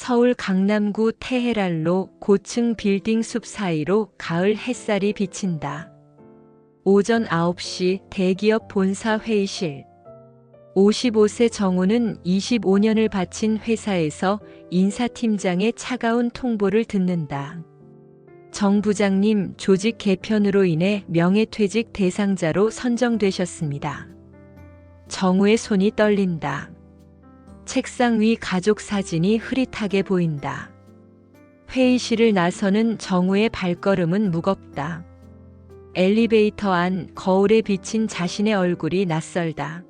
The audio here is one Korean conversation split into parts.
서울 강남구 테헤랄로 고층 빌딩 숲 사이로 가을 햇살이 비친다. 오전 9시 대기업 본사 회의실. 55세 정우는 25년을 바친 회사에서 인사팀장의 차가운 통보를 듣는다. 정 부장님, 조직 개편으로 인해 명예퇴직 대상자로 선정되셨습니다. 정우의 손이 떨린다. 책상 위 가족 사진이 흐릿하게 보인다. 회의실을 나서는 정우의 발걸음은 무겁다. 엘리베이터 안 거울에 비친 자신의 얼굴이 낯설다.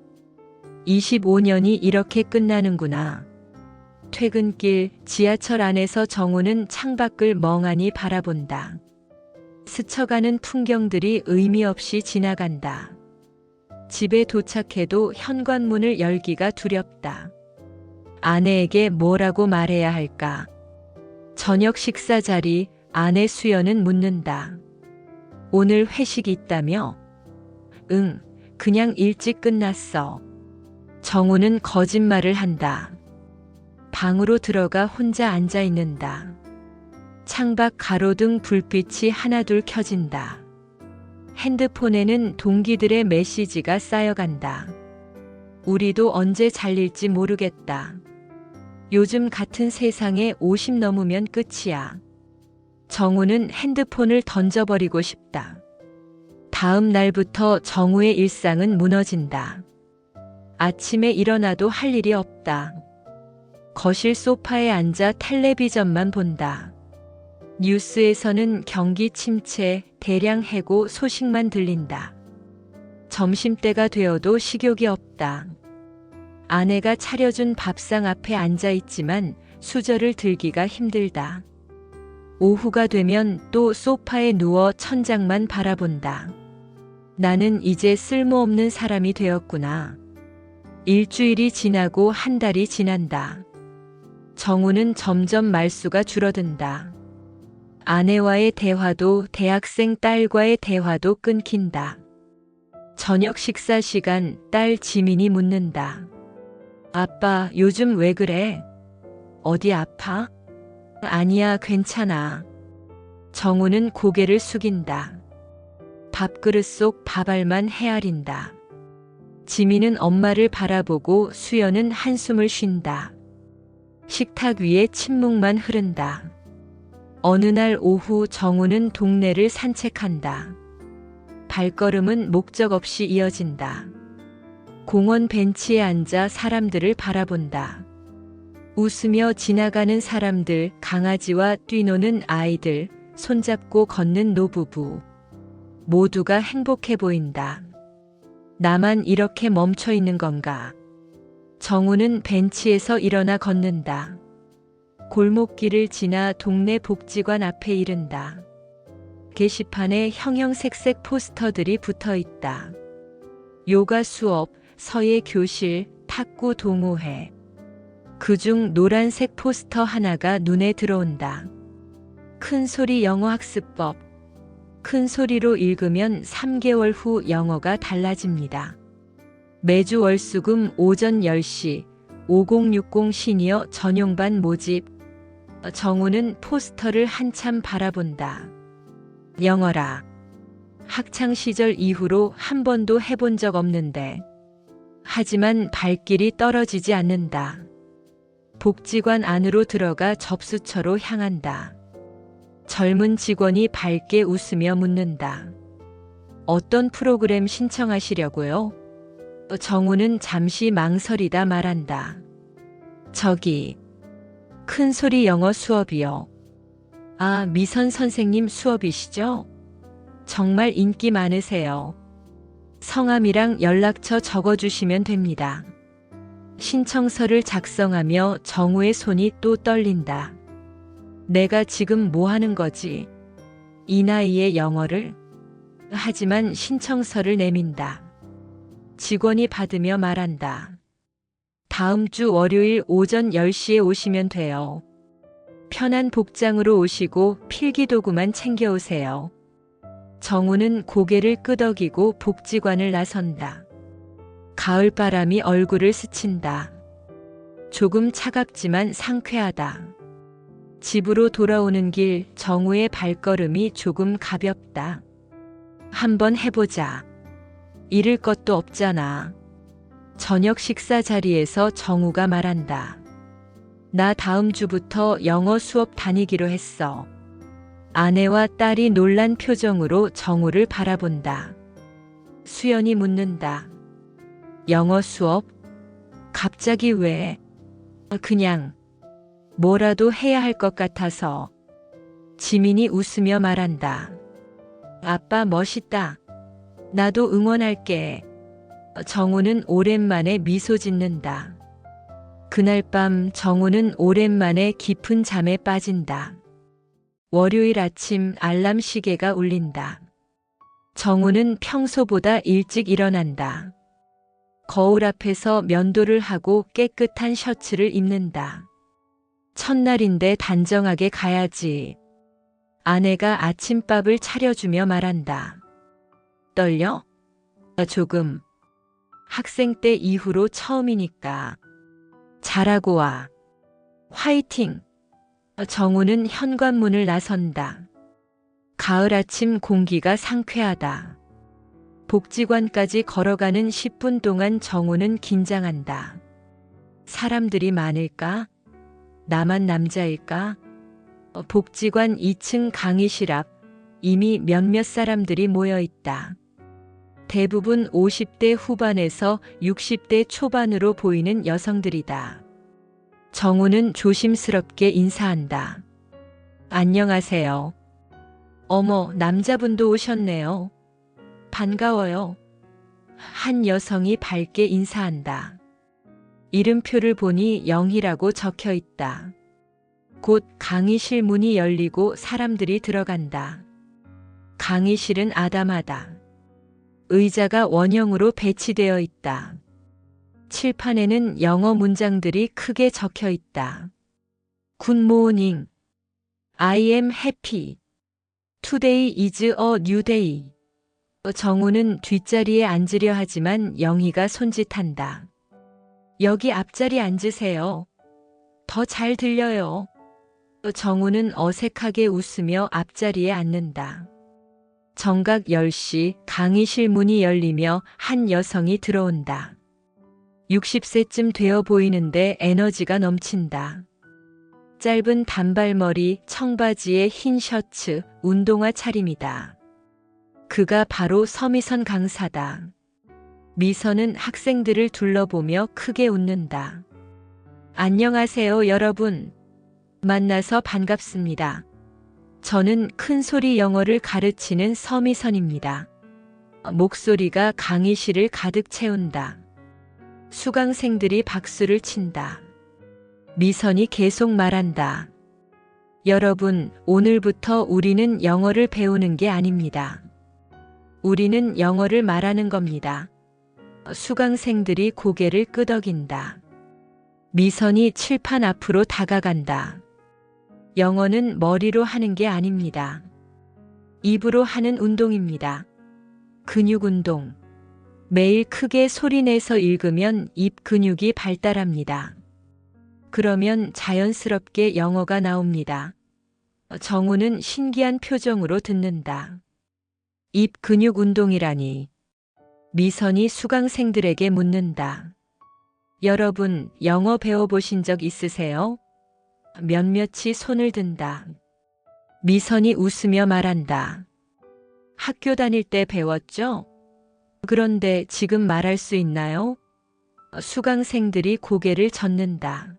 25년이 이렇게 끝나는구나. 퇴근길 지하철 안에서 정우는 창밖을 멍하니 바라본다. 스쳐가는 풍경들이 의미 없이 지나간다. 집에 도착해도 현관문을 열기가 두렵다. 아내에게 뭐라고 말해야 할까? 저녁 식사 자리 아내 수연은 묻는다. 오늘 회식 있다며? 응, 그냥 일찍 끝났어. 정우는 거짓말을 한다. 방으로 들어가 혼자 앉아 있는다. 창밖 가로등 불빛이 하나둘 켜진다. 핸드폰에는 동기들의 메시지가 쌓여간다. 우리도 언제 잘릴지 모르겠다. 요즘 같은 세상에 50 넘으면 끝이야. 정우는 핸드폰을 던져버리고 싶다. 다음 날부터 정우의 일상은 무너진다. 아침에 일어나도 할 일이 없다. 거실 소파에 앉아 텔레비전만 본다. 뉴스에서는 경기 침체, 대량 해고 소식만 들린다. 점심때가 되어도 식욕이 없다. 아내가 차려준 밥상 앞에 앉아 있지만 수저를 들기가 힘들다. 오후가 되면 또 소파에 누워 천장만 바라본다. 나는 이제 쓸모없는 사람이 되었구나. 일주일이 지나고 한 달이 지난다. 정우는 점점 말수가 줄어든다. 아내와의 대화도 대학생 딸과의 대화도 끊긴다. 저녁 식사 시간 딸 지민이 묻는다. 아빠, 요즘 왜 그래? 어디 아파? 아니야, 괜찮아. 정우는 고개를 숙인다. 밥그릇 속 밥알만 헤아린다. 지민은 엄마를 바라보고 수연은 한숨을 쉰다. 식탁 위에 침묵만 흐른다. 어느 날 오후 정우는 동네를 산책한다. 발걸음은 목적 없이 이어진다. 공원 벤치에 앉아 사람들을 바라본다. 웃으며 지나가는 사람들, 강아지와 뛰노는 아이들, 손잡고 걷는 노부부. 모두가 행복해 보인다. 나만 이렇게 멈춰 있는 건가? 정우는 벤치에서 일어나 걷는다. 골목길을 지나 동네 복지관 앞에 이른다. 게시판에 형형색색 포스터들이 붙어 있다. 요가 수업, 서예 교실, 탁구 동호회. 그중 노란색 포스터 하나가 눈에 들어온다. 큰소리 영어 학습법. 큰 소리로 읽으면 3개월 후 영어가 달라집니다. 매주 월수금 오전 10시 5060 시니어 전용반 모집. 정우는 포스터를 한참 바라본다. 영어라. 학창시절 이후로 한 번도 해본 적 없는데. 하지만 발길이 떨어지지 않는다. 복지관 안으로 들어가 접수처로 향한다. 젊은 직원이 밝게 웃으며 묻는다. 어떤 프로그램 신청하시려고요? 정우는 잠시 망설이다 말한다. 저기, 큰소리 영어 수업이요. 아, 미선 선생님 수업이시죠? 정말 인기 많으세요. 성함이랑 연락처 적어주시면 됩니다. 신청서를 작성하며 정우의 손이 또 떨린다. 내가 지금 뭐 하는 거지? 이 나이에 영어를? 하지만 신청서를 내민다. 직원이 받으며 말한다. 다음 주 월요일 오전 10시에 오시면 돼요. 편한 복장으로 오시고 필기도구만 챙겨오세요. 정우는 고개를 끄덕이고 복지관을 나선다. 가을바람이 얼굴을 스친다. 조금 차갑지만 상쾌하다. 집으로 돌아오는 길 정우의 발걸음이 조금 가볍다. 한번 해보자. 잃을 것도 없잖아. 저녁 식사 자리에서 정우가 말한다. 나 다음 주부터 영어 수업 다니기로 했어. 아내와 딸이 놀란 표정으로 정우를 바라본다. 수연이 묻는다. 영어 수업? 갑자기 왜? 그냥 뭐라도 해야 할 것 같아서. 지민이 웃으며 말한다. 아빠 멋있다. 나도 응원할게. 정우는 오랜만에 미소 짓는다. 그날 밤 정우는 오랜만에 깊은 잠에 빠진다. 월요일 아침 알람 시계가 울린다. 정우는 평소보다 일찍 일어난다. 거울 앞에서 면도를 하고 깨끗한 셔츠를 입는다. 첫날인데 단정하게 가야지. 아내가 아침밥을 차려주며 말한다. 떨려? 조금. 학생 때 이후로 처음이니까. 잘하고 와. 화이팅! 정우는 현관문을 나선다. 가을 아침 공기가 상쾌하다. 복지관까지 걸어가는 10분 동안 정우는 긴장한다. 사람들이 많을까? 나만 남자일까? 복지관 2층 강의실 앞 이미 몇몇 사람들이 모여 있다. 대부분 50대 후반에서 60대 초반으로 보이는 여성들이다. 정우는 조심스럽게 인사한다. 안녕하세요. 어머, 남자분도 오셨네요. 반가워요. 한 여성이 밝게 인사한다. 이름표를 보니 영희라고 적혀 있다. 곧 강의실 문이 열리고 사람들이 들어간다. 강의실은 아담하다. 의자가 원형으로 배치되어 있다. 칠판에는 영어 문장들이 크게 적혀 있다. Good morning. I am happy. Today is a new day. 정우는 뒷자리에 앉으려 하지만 영희가 손짓한다. 여기 앞자리 앉으세요. 더 잘 들려요. 정우는 어색하게 웃으며 앞자리에 앉는다. 정각 10시 강의실 문이 열리며 한 여성이 들어온다. 60세쯤 되어 보이는데 에너지가 넘친다. 짧은 단발머리, 청바지에 흰 셔츠, 운동화 차림이다. 그가 바로 서미선 강사다. 미선은 학생들을 둘러보며 크게 웃는다. 안녕하세요, 여러분. 만나서 반갑습니다. 저는 큰소리 영어를 가르치는 서미선입니다. 목소리가 강의실을 가득 채운다. 수강생들이 박수를 친다. 미선이 계속 말한다. 여러분, 오늘부터 우리는 영어를 배우는 게 아닙니다. 우리는 영어를 말하는 겁니다. 수강생들이 고개를 끄덕인다. 미선이 칠판 앞으로 다가간다. 영어는 머리로 하는 게 아닙니다. 입으로 하는 운동입니다. 근육 운동. 매일 크게 소리내서 읽으면 입 근육이 발달합니다. 그러면 자연스럽게 영어가 나옵니다. 정우는 신기한 표정으로 듣는다. 입 근육 운동이라니. 미선이 수강생들에게 묻는다. 여러분, 영어 배워보신 적 있으세요? 몇몇이 손을 든다. 미선이 웃으며 말한다. 학교 다닐 때 배웠죠? 그런데 지금 말할 수 있나요? 수강생들이 고개를 젓는다.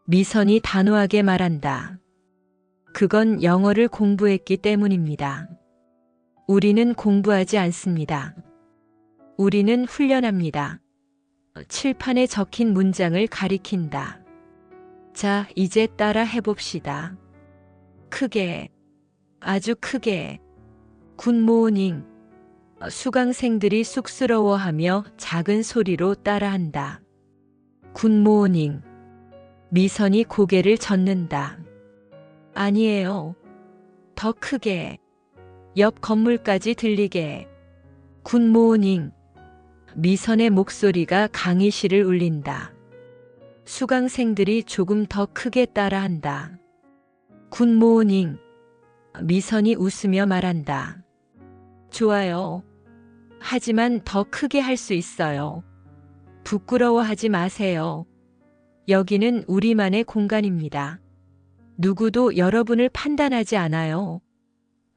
미선이 단호하게 말한다. 그건 영어를 공부했기 때문입니다. 우리는 공부하지 않습니다. 우리는 훈련합니다. 칠판에 적힌 문장을 가리킨다. 자, 이제 따라 해봅시다. 크게, 아주 크게. 굿모닝. 수강생들이 쑥스러워하며 작은 소리로 따라한다. 굿모닝. 미선이 고개를 젓는다. 아니에요. 더 크게. 옆 건물까지 들리게. 굿모닝. 미선의 목소리가 강의실을 울린다. 수강생들이 조금 더 크게 따라한다. 굿모닝. 미선이 웃으며 말한다. 좋아요. 하지만 더 크게 할 수 있어요. 부끄러워하지 마세요. 여기는 우리만의 공간입니다. 누구도 여러분을 판단하지 않아요.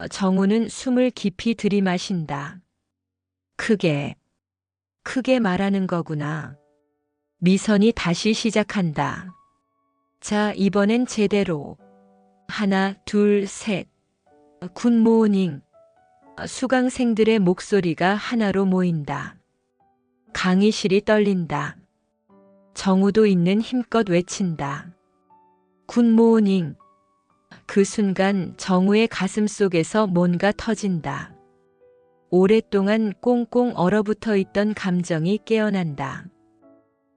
정우는 숨을 깊이 들이마신다. 크게 말하는 거구나. 미선이 다시 시작한다. 자, 이번엔 제대로. 하나, 둘, 셋. 굿모닝. 수강생들의 목소리가 하나로 모인다. 강의실이 떨린다. 정우도 있는 힘껏 외친다. 굿모닝. 그 순간 정우의 가슴 속에서 뭔가 터진다. 오랫동안 꽁꽁 얼어붙어 있던 감정이 깨어난다.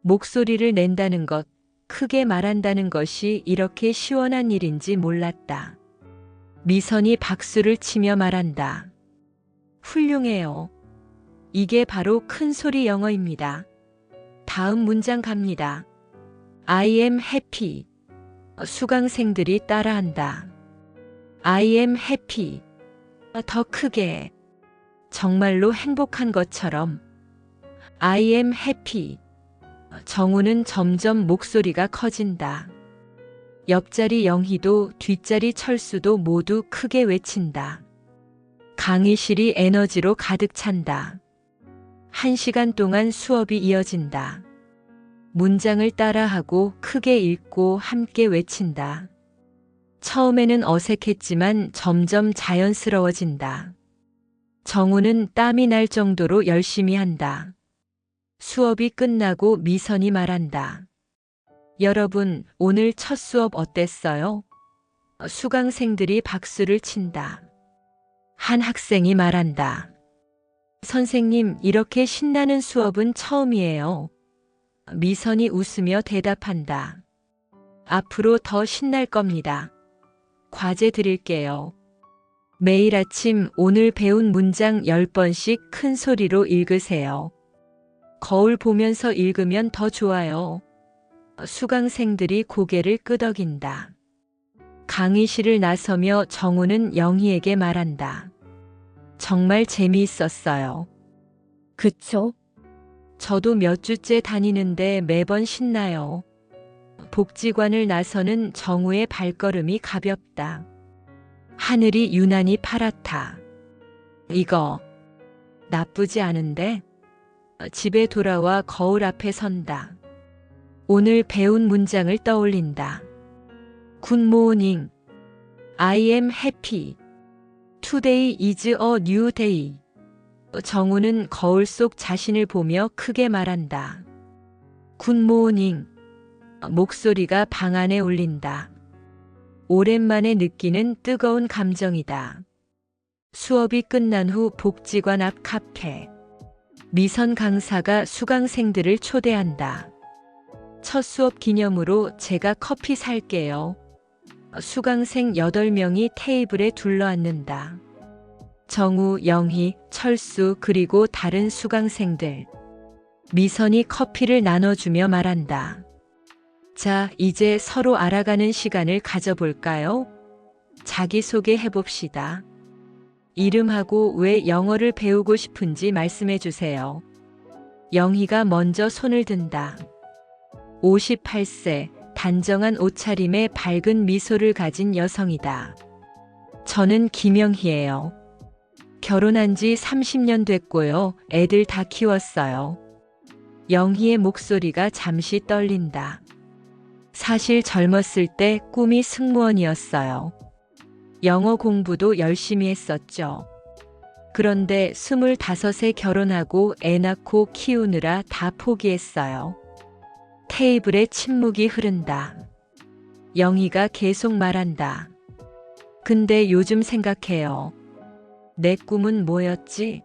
목소리를 낸다는 것, 크게 말한다는 것이 이렇게 시원한 일인지 몰랐다. 미선이 박수를 치며 말한다. 훌륭해요. 이게 바로 큰 소리 영어입니다. 다음 문장 갑니다. I am happy. 수강생들이 따라한다. I am happy. 더 크게. 정말로 행복한 것처럼. I am happy. 정우는 점점 목소리가 커진다. 옆자리 영희도 뒷자리 철수도 모두 크게 외친다. 강의실이 에너지로 가득 찬다. 1시간 동안 수업이 이어진다. 문장을 따라하고 크게 읽고 함께 외친다. 처음에는 어색했지만 점점 자연스러워진다. 정우는 땀이 날 정도로 열심히 한다. 수업이 끝나고 미선이 말한다. 여러분, 오늘 첫 수업 어땠어요? 수강생들이 박수를 친다. 한 학생이 말한다. 선생님, 이렇게 신나는 수업은 처음이에요. 미선이 웃으며 대답한다. 앞으로 더 신날 겁니다. 과제 드릴게요. 매일 아침 오늘 배운 문장 10번씩 큰 소리로 읽으세요. 거울 보면서 읽으면 더 좋아요. 수강생들이 고개를 끄덕인다. 강의실을 나서며 정우는 영희에게 말한다. 정말 재미있었어요. 그쵸? 저도 몇 주째 다니는데 매번 신나요. 복지관을 나서는 정우의 발걸음이 가볍다. 하늘이 유난히 파랗다. 이거 나쁘지 않은데? 집에 돌아와 거울 앞에 선다. 오늘 배운 문장을 떠올린다. 굿모닝. I am happy. Today is a new day. 정우는 거울 속 자신을 보며 크게 말한다. 굿모닝. 목소리가 방 안에 울린다. 오랜만에 느끼는 뜨거운 감정이다. 수업이 끝난 후 복지관 앞 카페. 미선 강사가 수강생들을 초대한다. 첫 수업 기념으로 제가 커피 살게요. 수강생 8명이 테이블에 둘러앉는다. 정우, 영희, 철수 그리고 다른 수강생들. 미선이 커피를 나눠주며 말한다. 자, 이제 서로 알아가는 시간을 가져볼까요? 자기소개 해봅시다. 이름하고 왜 영어를 배우고 싶은지 말씀해 주세요. 영희가 먼저 손을 든다. 58세, 단정한 옷차림에 밝은 미소를 가진 여성이다. 저는 김영희예요. 결혼한 지 30년 됐고요. 애들 다 키웠어요. 영희의 목소리가 잠시 떨린다. 사실 젊었을 때 꿈이 승무원이었어요. 영어 공부도 열심히 했었죠. 그런데 25에 결혼하고 애 낳고 키우느라 다 포기했어요. 테이블에 침묵이 흐른다. 영희가 계속 말한다. 근데 요즘 생각해요. 내 꿈은 뭐였지?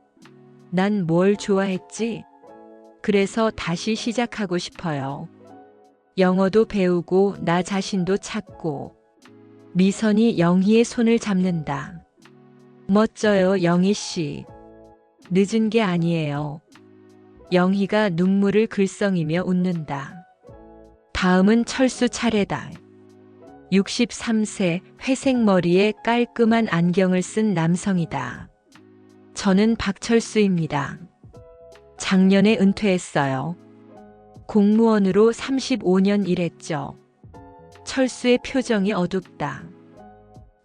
난 뭘 좋아했지? 그래서 다시 시작하고 싶어요. 영어도 배우고 나 자신도 찾고. 미선이 영희의 손을 잡는다. 멋져요, 영희 씨. 늦은 게 아니에요. 영희가 눈물을 글썽이며 웃는다. 다음은 철수 차례다. 63세, 회색 머리에 깔끔한 안경을 쓴 남성이다. 저는 박철수입니다. 작년에 은퇴했어요. 공무원으로 35년 일했죠. 철수의 표정이 어둡다.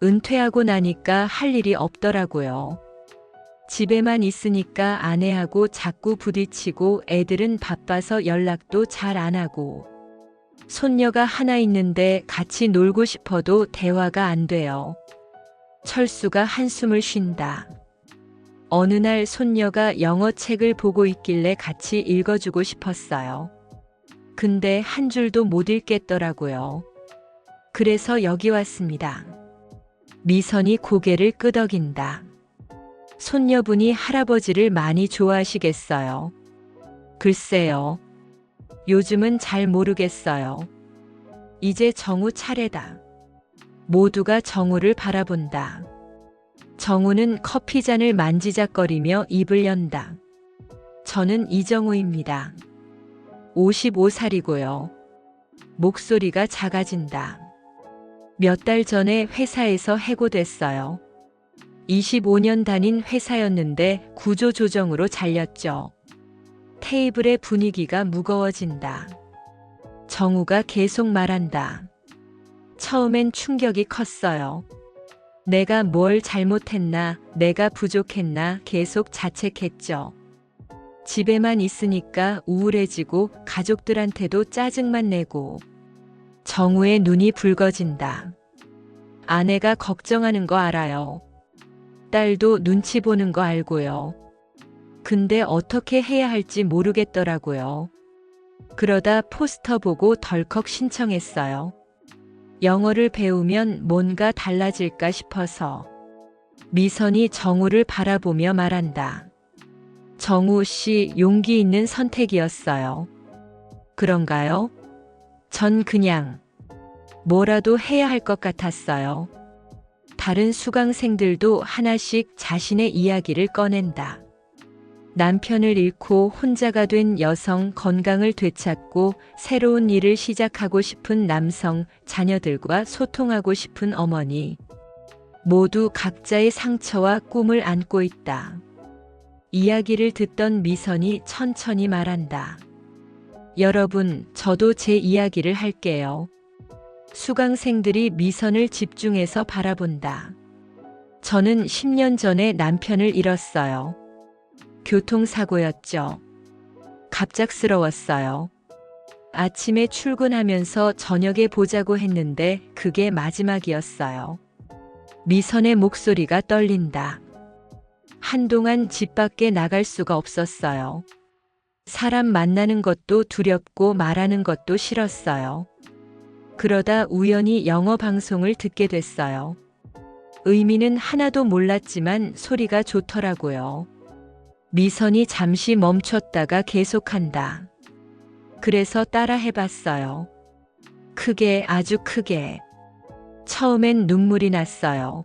은퇴하고 나니까 할 일이 없더라고요. 집에만 있으니까 아내하고 자꾸 부딪히고 애들은 바빠서 연락도 잘 안 하고 손녀가 하나 있는데 같이 놀고 싶어도 대화가 안 돼요. 철수가 한숨을 쉰다. 어느 날 손녀가 영어 책을 보고 있길래 같이 읽어주고 싶었어요. 근데 한 줄도 못 읽겠더라고요. 그래서 여기 왔습니다. 미선이 고개를 끄덕인다. 손녀분이 할아버지를 많이 좋아하시겠어요? 글쎄요. 요즘은 잘 모르겠어요. 이제 정우 차례다. 모두가 정우를 바라본다. 정우는 커피잔을 만지작거리며 입을 연다. 저는 이정우입니다. 55살이고요. 목소리가 작아진다. 몇 달 전에 회사에서 해고됐어요. 25년 다닌 회사였는데 구조조정으로 잘렸죠. 테이블의 분위기가 무거워진다. 정우가 계속 말한다. 처음엔 충격이 컸어요. 내가 뭘 잘못했나, 내가 부족했나 계속 자책했죠. 집에만 있으니까 우울해지고 가족들한테도 짜증만 내고. 정우의 눈이 붉어진다. 아내가 걱정하는 거 알아요. 딸도 눈치 보는 거 알고요. 근데 어떻게 해야 할지 모르겠더라고요. 그러다 포스터 보고 덜컥 신청했어요. 영어를 배우면 뭔가 달라질까 싶어서. 미선이 정우를 바라보며 말한다. 정우 씨, 용기 있는 선택이었어요. 그런가요? 전 그냥 뭐라도 해야 할 것 같았어요. 다른 수강생들도 하나씩 자신의 이야기를 꺼낸다. 남편을 잃고 혼자가 된 여성, 건강을 되찾고 새로운 일을 시작하고 싶은 남성, 자녀들과 소통하고 싶은 어머니. 모두 각자의 상처와 꿈을 안고 있다. 이야기를 듣던 미선이 천천히 말한다. 여러분, 저도 제 이야기를 할게요. 수강생들이 미선을 집중해서 바라본다. 저는 10년 전에 남편을 잃었어요. 교통사고였죠. 갑작스러웠어요. 아침에 출근하면서 저녁에 보자고 했는데 그게 마지막이었어요. 미선의 목소리가 떨린다. 한동안 집 밖에 나갈 수가 없었어요. 사람 만나는 것도 두렵고 말하는 것도 싫었어요. 그러다 우연히 영어 방송을 듣게 됐어요. 의미는 하나도 몰랐지만 소리가 좋더라고요. 미선이 잠시 멈췄다가 계속한다. 그래서 따라 해봤어요. 크게, 아주 크게. 처음엔 눈물이 났어요.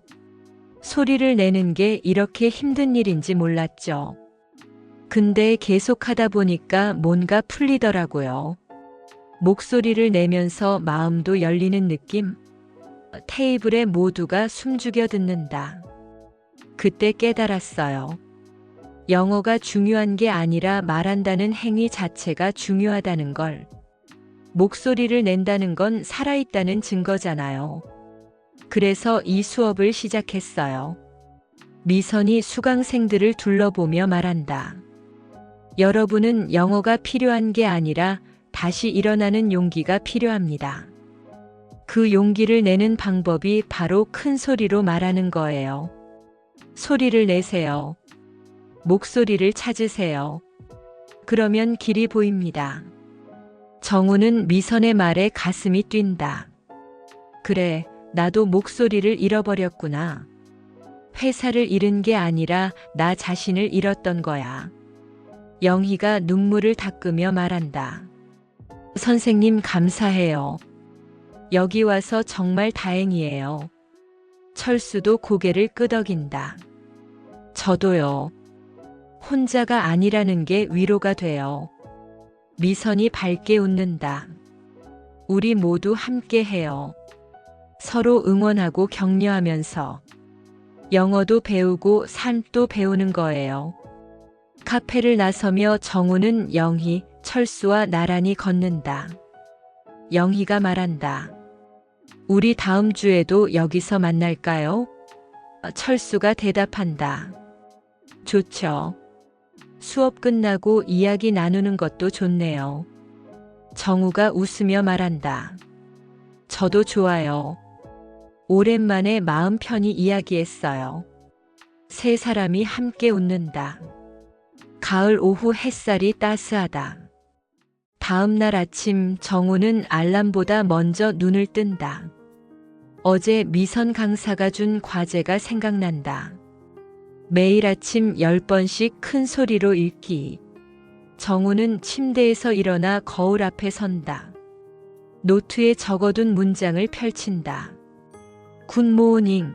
소리를 내는 게 이렇게 힘든 일인지 몰랐죠. 근데 계속하다 보니까 뭔가 풀리더라고요. 목소리를 내면서 마음도 열리는 느낌? 테이블에 모두가 숨죽여 듣는다. 그때 깨달았어요. 영어가 중요한 게 아니라 말한다는 행위 자체가 중요하다는 걸. 목소리를 낸다는 건 살아있다는 증거잖아요. 그래서 이 수업을 시작했어요. 미선이 수강생들을 둘러보며 말한다. 여러분은 영어가 필요한 게 아니라 다시 일어나는 용기가 필요합니다. 그 용기를 내는 방법이 바로 큰 소리로 말하는 거예요. 소리를 내세요. 목소리를 찾으세요. 그러면 길이 보입니다. 정우는 미선의 말에 가슴이 뛴다. 그래, 나도 목소리를 잃어버렸구나. 회사를 잃은 게 아니라 나 자신을 잃었던 거야. 영희가 눈물을 닦으며 말한다. 선생님 감사해요. 여기 와서 정말 다행이에요. 철수도 고개를 끄덕인다. 저도요. 혼자가 아니라는 게 위로가 돼요. 미선이 밝게 웃는다. 우리 모두 함께 해요. 서로 응원하고 격려하면서 영어도 배우고 삶도 배우는 거예요. 카페를 나서며 정우는 영희, 철수와 나란히 걷는다. 영희가 말한다. 우리 다음 주에도 여기서 만날까요? 철수가 대답한다. 좋죠. 수업 끝나고 이야기 나누는 것도 좋네요. 정우가 웃으며 말한다. 저도 좋아요. 오랜만에 마음 편히 이야기했어요. 세 사람이 함께 웃는다. 가을 오후 햇살이 따스하다. 다음 날 아침 정우는 알람보다 먼저 눈을 뜬다. 어제 미선 강사가 준 과제가 생각난다. 매일 아침 10번씩 큰 소리로 읽기. 정우는 침대에서 일어나 거울 앞에 선다. 노트에 적어둔 문장을 펼친다. 굿모닝.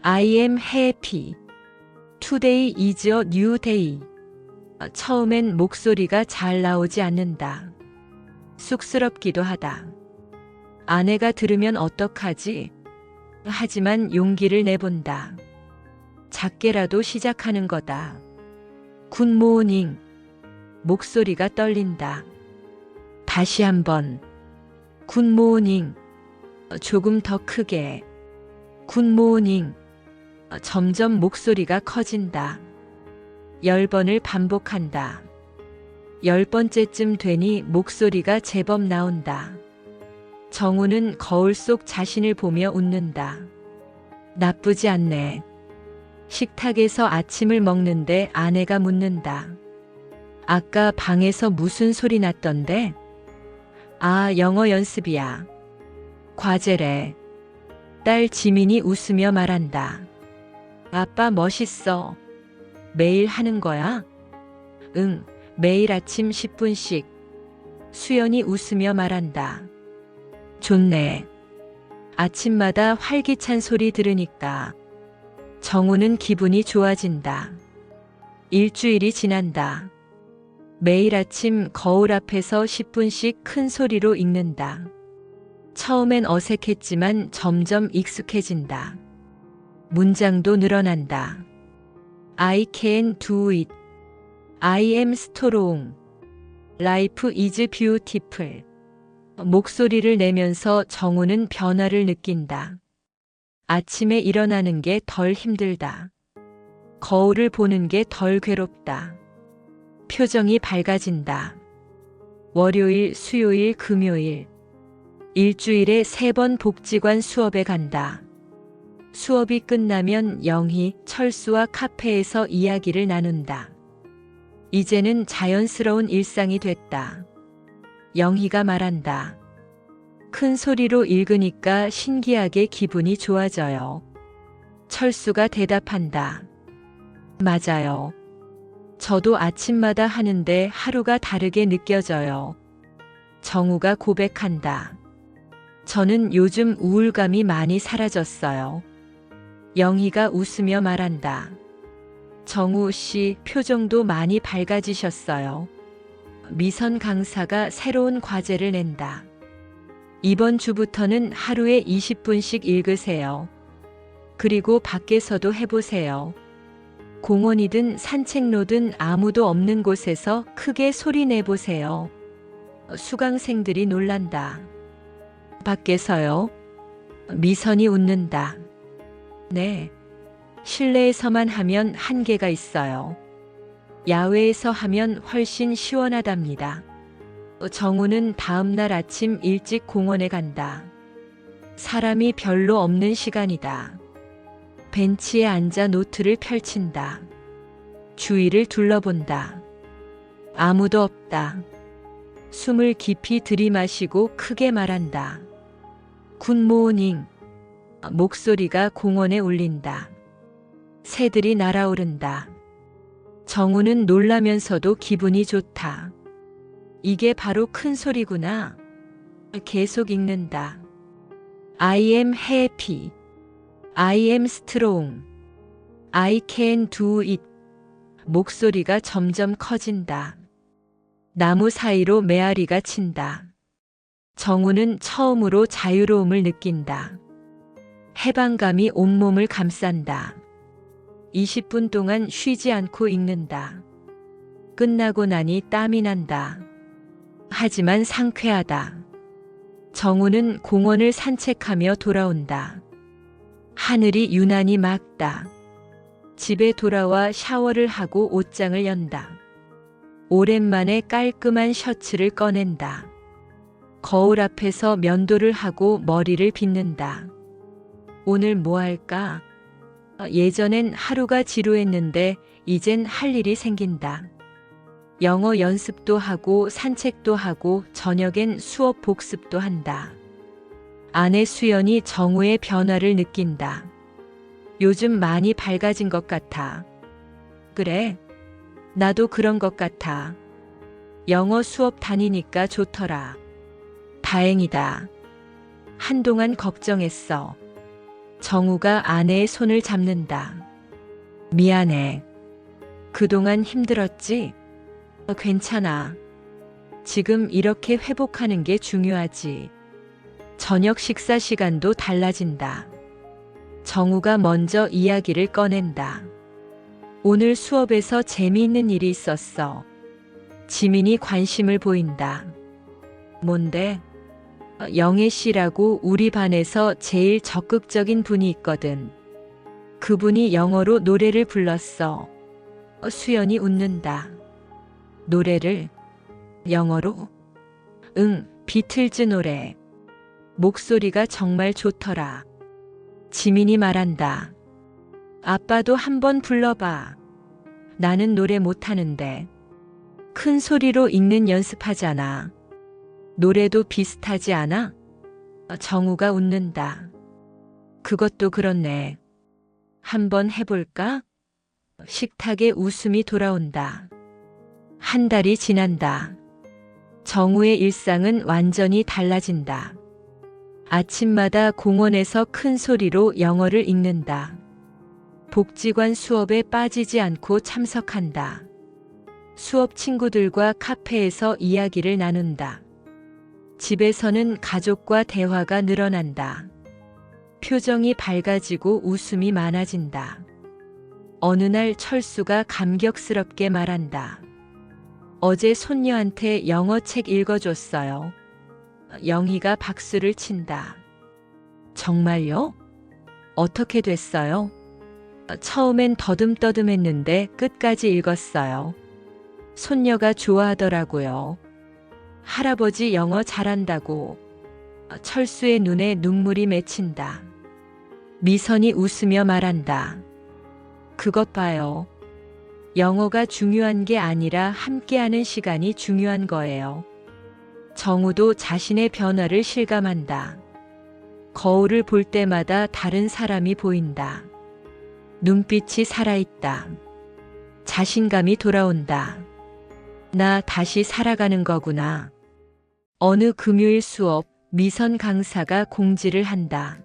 I am happy. Today is a new day. 처음엔 목소리가 잘 나오지 않는다. 쑥스럽기도 하다. 아내가 들으면 어떡하지? 하지만 용기를 내본다. 작게라도 시작하는 거다. 굿모닝. 목소리가 떨린다. 다시 한번. 굿모닝. 조금 더 크게. 굿모닝. 점점 목소리가 커진다. 10번을 반복한다. 10번째쯤 되니 목소리가 제법 나온다. 정우는 거울 속 자신을 보며 웃는다. 나쁘지 않네. 식탁에서 아침을 먹는데 아내가 묻는다. 아까 방에서 무슨 소리 났던데? 아, 영어 연습이야. 과제래. 딸 지민이 웃으며 말한다. 아빠 멋있어. 매일 하는 거야? 응, 매일 아침 10분씩. 수연이 웃으며 말한다. 좋네. 아침마다 활기찬 소리 들으니까 정우는 기분이 좋아진다. 일주일이 지난다. 매일 아침 거울 앞에서 10분씩 큰 소리로 읽는다. 처음엔 어색했지만 점점 익숙해진다. 문장도 늘어난다. I can do it. I am strong. Life is beautiful. 목소리를 내면서 정우는 변화를 느낀다. 아침에 일어나는 게 덜 힘들다. 거울을 보는 게 덜 괴롭다. 표정이 밝아진다. 월요일, 수요일, 금요일. 일주일에 3번 복지관 수업에 간다. 수업이 끝나면 영희, 철수와 카페에서 이야기를 나눈다. 이제는 자연스러운 일상이 됐다. 영희가 말한다. 큰 소리로 읽으니까 신기하게 기분이 좋아져요. 철수가 대답한다. 맞아요. 저도 아침마다 하는데 하루가 다르게 느껴져요. 정우가 고백한다. 저는 요즘 우울감이 많이 사라졌어요. 영희가 웃으며 말한다. 정우 씨 표정도 많이 밝아지셨어요. 미선 강사가 새로운 과제를 낸다. 이번 주부터는 하루에 20분씩 읽으세요. 그리고 밖에서도 해보세요. 공원이든 산책로든 아무도 없는 곳에서 크게 소리 내보세요. 수강생들이 놀란다. 밖에서요? 미선이 웃는다. 네. 실내에서만 하면 한계가 있어요. 야외에서 하면 훨씬 시원하답니다. 정우는 다음 날 아침 일찍 공원에 간다. 사람이 별로 없는 시간이다. 벤치에 앉아 노트를 펼친다. 주위를 둘러본다. 아무도 없다. 숨을 깊이 들이마시고 크게 말한다. 굿모닝. 목소리가 공원에 울린다. 새들이 날아오른다. 정우는 놀라면서도 기분이 좋다. 이게 바로 큰 소리구나. 계속 읽는다. I am happy. I am strong. I can do it. 목소리가 점점 커진다. 나무 사이로 메아리가 친다. 정우는 처음으로 자유로움을 느낀다. 해방감이 온몸을 감싼다. 20분 동안 쉬지 않고 읽는다. 끝나고 나니 땀이 난다. 하지만 상쾌하다. 정우는 공원을 산책하며 돌아온다. 하늘이 유난히 맑다. 집에 돌아와 샤워를 하고 옷장을 연다. 오랜만에 깔끔한 셔츠를 꺼낸다. 거울 앞에서 면도를 하고 머리를 빗는다. 오늘 뭐 할까? 예전엔 하루가 지루했는데 이젠 할 일이 생긴다. 영어 연습도 하고 산책도 하고 저녁엔 수업 복습도 한다. 아내 수연이 정우의 변화를 느낀다. 요즘 많이 밝아진 것 같아. 그래, 나도 그런 것 같아. 영어 수업 다니니까 좋더라. 다행이다. 한동안 걱정했어. 정우가 아내의 손을 잡는다. 미안해. 그동안 힘들었지? 괜찮아. 지금 이렇게 회복하는 게 중요하지. 저녁 식사 시간도 달라진다. 정우가 먼저 이야기를 꺼낸다. 오늘 수업에서 재미있는 일이 있었어. 지민이 관심을 보인다. 뭔데? 영애 씨라고 우리 반에서 제일 적극적인 분이 있거든. 그분이 영어로 노래를 불렀어. 수연이 웃는다. 노래를? 영어로? 응, 비틀즈 노래. 목소리가 정말 좋더라. 지민이 말한다. 아빠도 한번 불러봐. 나는 노래 못하는데. 큰 소리로 읽는 연습하잖아. 노래도 비슷하지 않아? 정우가 웃는다. 그것도 그렇네. 한번 해볼까? 식탁에 웃음이 돌아온다. 한 달이 지난다. 정우의 일상은 완전히 달라진다. 아침마다 공원에서 큰 소리로 영어를 읽는다. 복지관 수업에 빠지지 않고 참석한다. 수업 친구들과 카페에서 이야기를 나눈다. 집에서는 가족과 대화가 늘어난다. 표정이 밝아지고 웃음이 많아진다. 어느 날 철수가 감격스럽게 말한다. 어제 손녀한테 영어책 읽어줬어요. 영희가 박수를 친다. 정말요? 어떻게 됐어요? 처음엔 더듬더듬했는데 끝까지 읽었어요. 손녀가 좋아하더라고요. 할아버지 영어 잘한다고. 철수의 눈에 눈물이 맺힌다. 미선이 웃으며 말한다. 그것 봐요. 영어가 중요한 게 아니라 함께하는 시간이 중요한 거예요. 정우도 자신의 변화를 실감한다. 거울을 볼 때마다 다른 사람이 보인다. 눈빛이 살아있다. 자신감이 돌아온다. 나 다시 살아가는 거구나. 어느 금요일 수업, 미선 강사가 공지를 한다.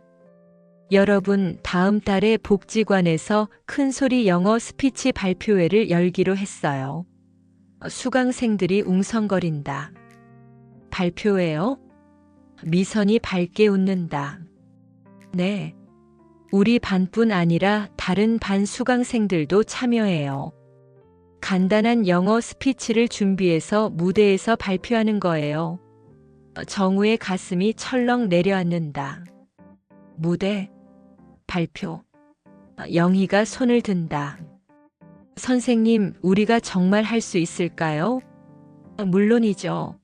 여러분, 다음 달에 복지관에서 큰소리 영어 스피치 발표회를 열기로 했어요. 수강생들이 웅성거린다. 발표회요? 미선이 밝게 웃는다. 네. 우리 반뿐 아니라 다른 반 수강생들도 참여해요. 간단한 영어 스피치를 준비해서 무대에서 발표하는 거예요. 정우의 가슴이 철렁 내려앉는다. 무대, 발표. 영희가 손을 든다. 선생님, 우리가 정말 할 수 있을까요? 물론이죠.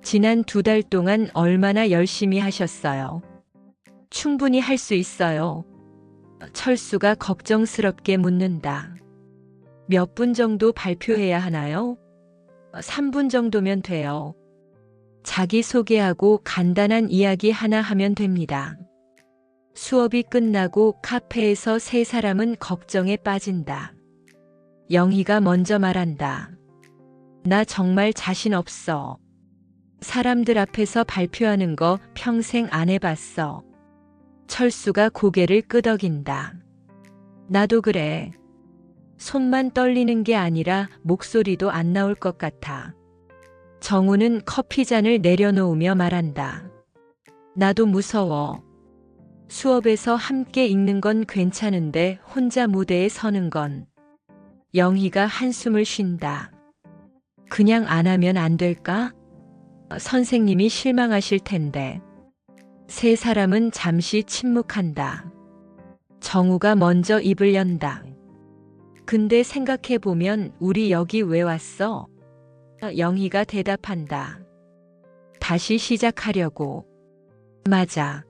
지난 2달 동안 얼마나 열심히 하셨어요. 충분히 할 수 있어요. 철수가 걱정스럽게 묻는다. 몇 분 정도 발표해야 하나요? 3분 정도면 돼요. 자기소개하고 간단한 이야기 하나 하면 됩니다. 수업이 끝나고 카페에서 세 사람은 걱정에 빠진다. 영희가 먼저 말한다. 나 정말 자신 없어. 사람들 앞에서 발표하는 거 평생 안 해봤어. 철수가 고개를 끄덕인다. 나도 그래. 손만 떨리는 게 아니라 목소리도 안 나올 것 같아. 정우는 커피잔을 내려놓으며 말한다. 나도 무서워. 수업에서 함께 읽는 건 괜찮은데 혼자 무대에 서는 건. 영희가 한숨을 쉰다. 그냥 안 하면 안 될까? 선생님이 실망하실 텐데. 세 사람은 잠시 침묵한다. 정우가 먼저 입을 연다. 근데 생각해보면 우리 여기 왜 왔어? 영희가 대답한다. 다시 시작하려고. 맞아.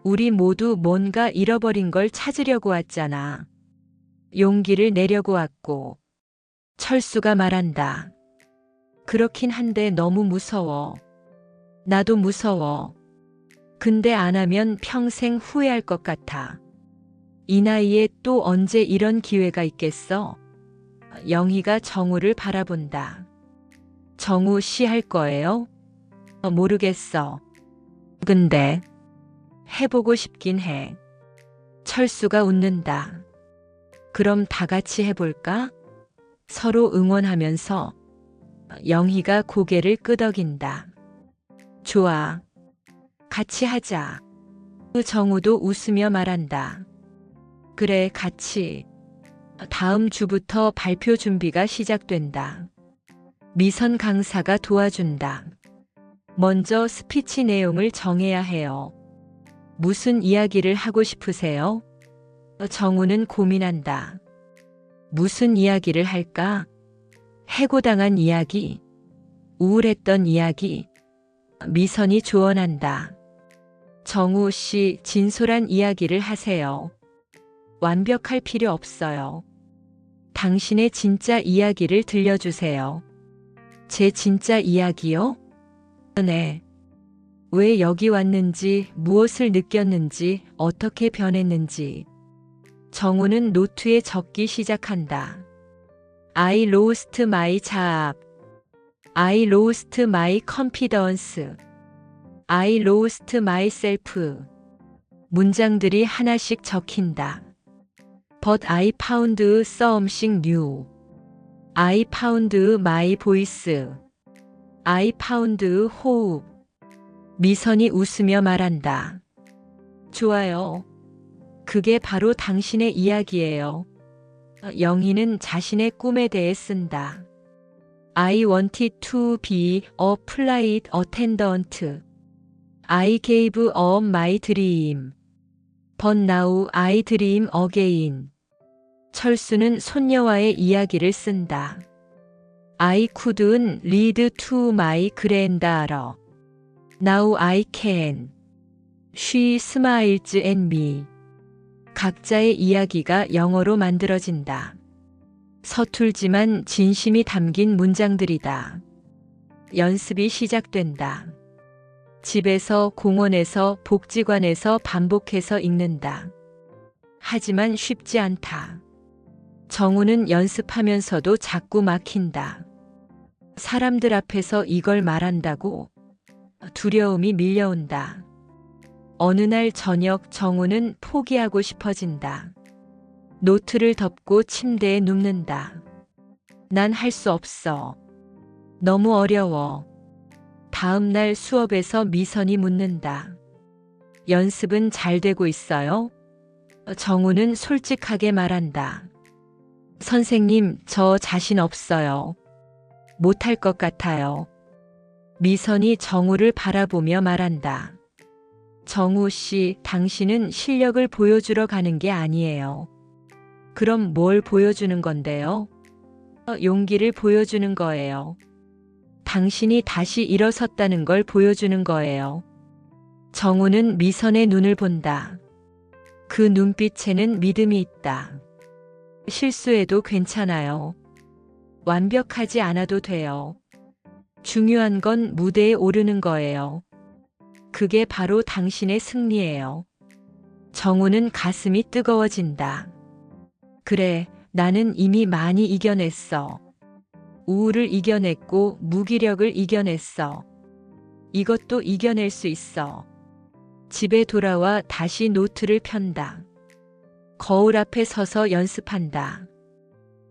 우리 모두 뭔가 잃어버린 걸 찾으려고 왔잖아. 용기를 내려고 왔고. 철수가 말한다. 그렇긴 한데 너무 무서워. 나도 무서워. 근데 안 하면 평생 후회할 것 같아. 이 나이에 또 언제 이런 기회가 있겠어? 영희가 정우를 바라본다. 정우 씨 할 거예요? 모르겠어. 근데 해보고 싶긴 해. 철수가 웃는다. 그럼 다 같이 해볼까? 서로 응원하면서. 영희가 고개를 끄덕인다. 좋아. 같이 하자. 정우도 웃으며 말한다. 그래, 같이. 다음 주부터 발표 준비가 시작된다. 미선 강사가 도와준다. 먼저 스피치 내용을 정해야 해요. 무슨 이야기를 하고 싶으세요? 정우는 고민한다. 무슨 이야기를 할까? 해고당한 이야기, 우울했던 이야기. 미선이 조언한다. 정우 씨, 진솔한 이야기를 하세요. 완벽할 필요 없어요. 당신의 진짜 이야기를 들려주세요. 제 진짜 이야기요? 네. 왜 여기 왔는지, 무엇을 느꼈는지, 어떻게 변했는지. 정우는 노트에 적기 시작한다. I lost my job. I lost my confidence. I lost myself. 문장들이 하나씩 적힌다. But I found something new. I found my voice. I found hope. 미선이 웃으며 말한다. 좋아요. 그게 바로 당신의 이야기예요. 영희는 자신의 꿈에 대해 쓴다. I wanted to be a flight attendant. I gave up my dream. But now I dream again. 철수는 손녀와의 이야기를 쓴다. I couldn't read to my granddaughter. Now I can. She smiles at me. 각자의 이야기가 영어로 만들어진다. 서툴지만 진심이 담긴 문장들이다. 연습이 시작된다. 집에서, 공원에서, 복지관에서 반복해서 읽는다. 하지만 쉽지 않다. 정우는 연습하면서도 자꾸 막힌다. 사람들 앞에서 이걸 말한다고? 두려움이 밀려온다. 어느 날 저녁 정우는 포기하고 싶어진다. 노트를 덮고 침대에 눕는다. 난 할 수 없어. 너무 어려워. 다음 날 수업에서 미선이 묻는다. 연습은 잘 되고 있어요? 정우는 솔직하게 말한다. 선생님, 저 자신 없어요. 못할 것 같아요. 미선이 정우를 바라보며 말한다. 정우 씨, 당신은 실력을 보여주러 가는 게 아니에요. 그럼 뭘 보여주는 건데요? 용기를 보여주는 거예요. 당신이 다시 일어섰다는 걸 보여주는 거예요. 정우는 미선의 눈을 본다. 그 눈빛에는 믿음이 있다. 실수해도 괜찮아요. 완벽하지 않아도 돼요. 중요한 건 무대에 오르는 거예요. 그게 바로 당신의 승리예요. 정우는 가슴이 뜨거워진다. 그래, 나는 이미 많이 이겨냈어. 우울을 이겨냈고 무기력을 이겨냈어. 이것도 이겨낼 수 있어. 집에 돌아와 다시 노트를 편다. 거울 앞에 서서 연습한다.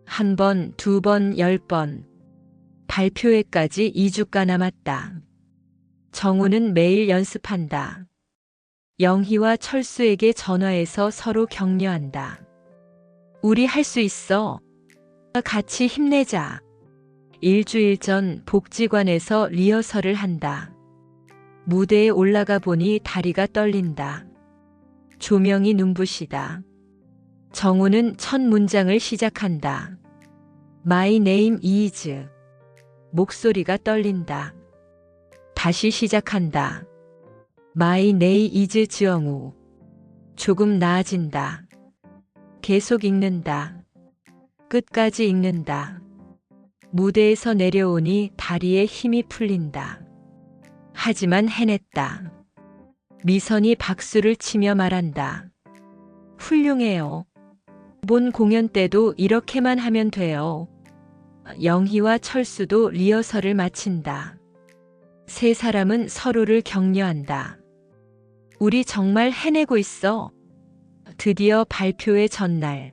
1번, 2번, 10번. 발표회까지 2주가 남았다. 정우는 매일 연습한다. 영희와 철수에게 전화해서 서로 격려한다. 우리 할 수 있어. 같이 힘내자. 일주일 전 복지관에서 리허설을 한다. 무대에 올라가 보니 다리가 떨린다. 조명이 눈부시다. 정우는 첫 문장을 시작한다. My name is. 목소리가 떨린다. 다시 시작한다. My name is 정우. 조금 나아진다. 계속 읽는다. 끝까지 읽는다. 무대에서 내려오니 다리에 힘이 풀린다. 하지만 해냈다. 미선이 박수를 치며 말한다. 훌륭해요. 본 공연 때도 이렇게만 하면 돼요. 영희와 철수도 리허설을 마친다. 세 사람은 서로를 격려한다. 우리 정말 해내고 있어. 드디어 발표의 전날.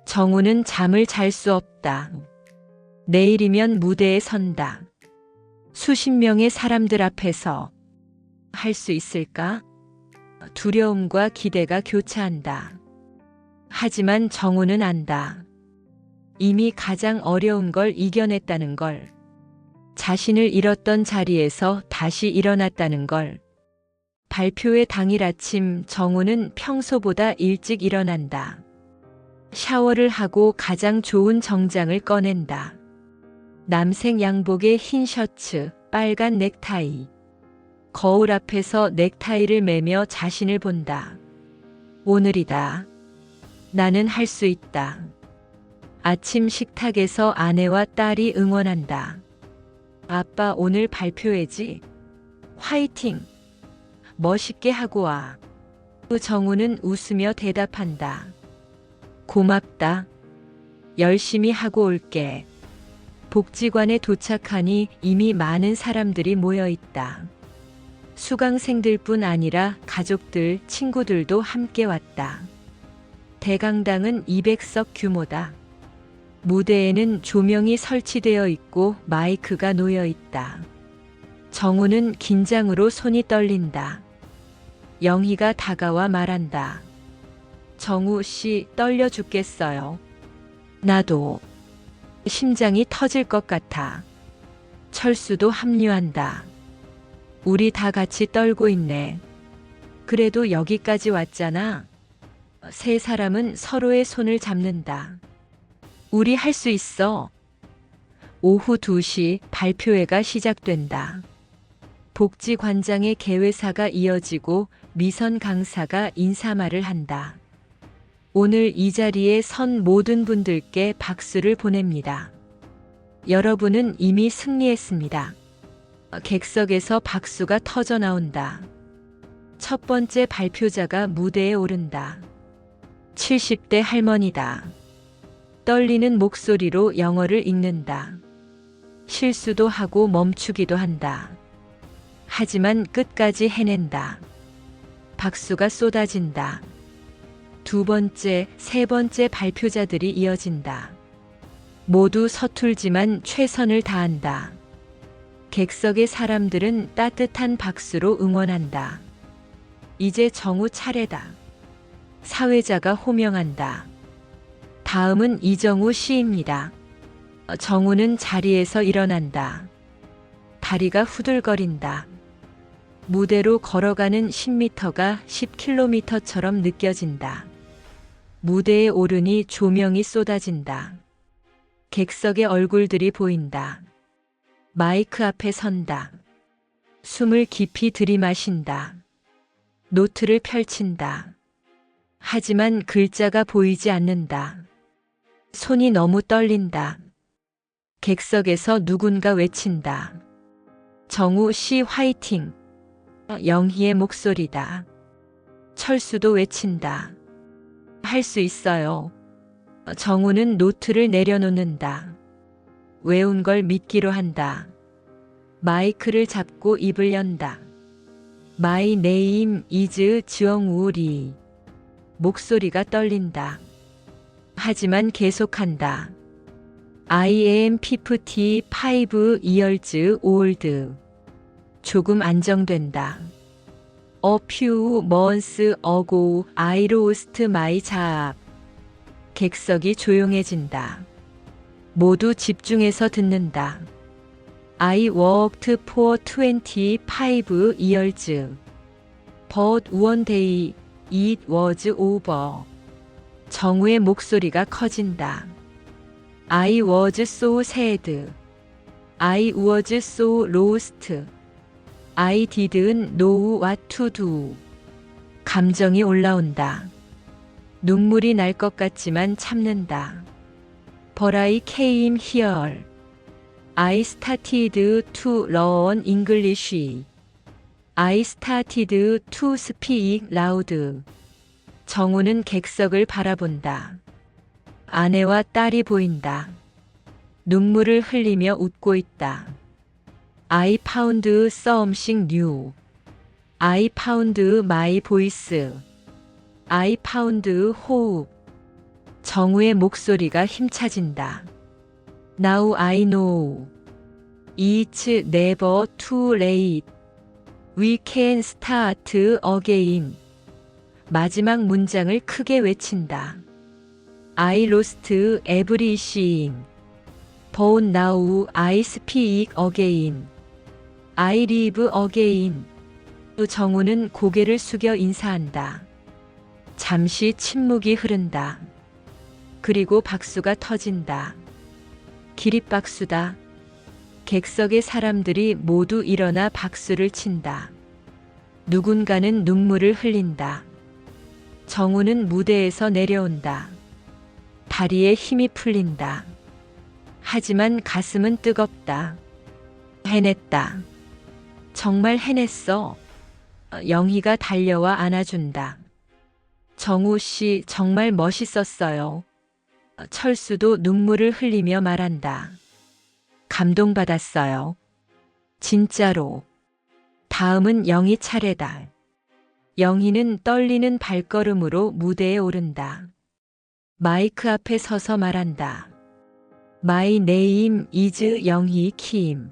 정우는 잠을 잘 수 없다. 내일이면 무대에 선다. 수십 명의 사람들 앞에서 할 수 있을까? 두려움과 기대가 교차한다. 하지만 정우는 안다. 이미 가장 어려운 걸 이겨냈다는 걸. 자신을 잃었던 자리에서 다시 일어났다는 걸. 발표의 당일 아침 정우는 평소보다 일찍 일어난다. 샤워를 하고 가장 좋은 정장을 꺼낸다. 남색 양복에 흰 셔츠, 빨간 넥타이. 거울 앞에서 넥타이를 매며 자신을 본다. 오늘이다. 나는 할 수 있다. 아침 식탁에서 아내와 딸이 응원한다. 아빠 오늘 발표회지? 화이팅! 멋있게 하고 와. 정우는 웃으며 대답한다. 고맙다. 열심히 하고 올게. 복지관에 도착하니 이미 많은 사람들이 모여 있다. 수강생들뿐 아니라 가족들, 친구들도 함께 왔다. 대강당은 200석 규모다. 무대에는 조명이 설치되어 있고 마이크가 놓여 있다. 정우는 긴장으로 손이 떨린다. 영희가 다가와 말한다. 정우 씨 떨려 죽겠어요. 나도. 심장이 터질 것 같아. 철수도 합류한다. 우리 다 같이 떨고 있네. 그래도 여기까지 왔잖아. 세 사람은 서로의 손을 잡는다. 우리 할 수 있어. 오후 2시 발표회가 시작된다. 복지관장의 개회사가 이어지고 미선 강사가 인사말을 한다. 오늘 이 자리에 선 모든 분들께 박수를 보냅니다. 여러분은 이미 승리했습니다. 객석에서 박수가 터져 나온다. 첫 번째 발표자가 무대에 오른다. 70대 할머니다. 떨리는 목소리로 영어를 읽는다. 실수도 하고 멈추기도 한다. 하지만 끝까지 해낸다. 박수가 쏟아진다. 두 번째, 세 번째 발표자들이 이어진다. 모두 서툴지만 최선을 다한다. 객석의 사람들은 따뜻한 박수로 응원한다. 이제 정우 차례다. 사회자가 호명한다. 다음은 이정우 씨입니다. 정우는 자리에서 일어난다. 다리가 후들거린다. 무대로 걸어가는 10m가 10km처럼 느껴진다. 무대에 오르니 조명이 쏟아진다. 객석의 얼굴들이 보인다. 마이크 앞에 선다. 숨을 깊이 들이마신다. 노트를 펼친다. 하지만 글자가 보이지 않는다. 손이 너무 떨린다. 객석에서 누군가 외친다. 정우 씨 화이팅! 영희의 목소리다. 철수도 외친다. 할 수 있어요. 정우는 노트를 내려놓는다. 외운 걸 믿기로 한다. 마이크를 잡고 입을 연다. My name is 정우리. 목소리가 떨린다. 하지만 계속한다. I am 55 years old. 조금 안정된다. A few months ago I lost my job. 객석이 조용해진다. 모두 집중해서 듣는다. I worked for 25 years. But one day it was over. 정우의 목소리가 커진다. I was so sad. I was so lost. I didn't know what to do. 감정이 올라온다. 눈물이 날 것 같지만 참는다. But I came here. I started to learn English. I started to speak loud. 정우는 객석을 바라본다. 아내와 딸이 보인다. 눈물을 흘리며 웃고 있다. I found something new. I found my voice. I found hope. 정우의 목소리가 힘차진다. Now I know. It's never too late. We can start again. 마지막 문장을 크게 외친다. I lost everything. But now I speak again. I live again. 정우는 고개를 숙여 인사한다. 잠시 침묵이 흐른다. 그리고 박수가 터진다. 기립박수다. 객석의 사람들이 모두 일어나 박수를 친다. 누군가는 눈물을 흘린다. 정우는 무대에서 내려온다. 다리에 힘이 풀린다. 하지만 가슴은 뜨겁다. 해냈다. 정말 해냈어. 영희가 달려와 안아준다. 정우 씨 정말 멋있었어요. 철수도 눈물을 흘리며 말한다. 감동받았어요. 진짜로. 다음은 영희 차례다. 영희는 떨리는 발걸음으로 무대에 오른다. 마이크 앞에 서서 말한다. My name is 영희 Kim.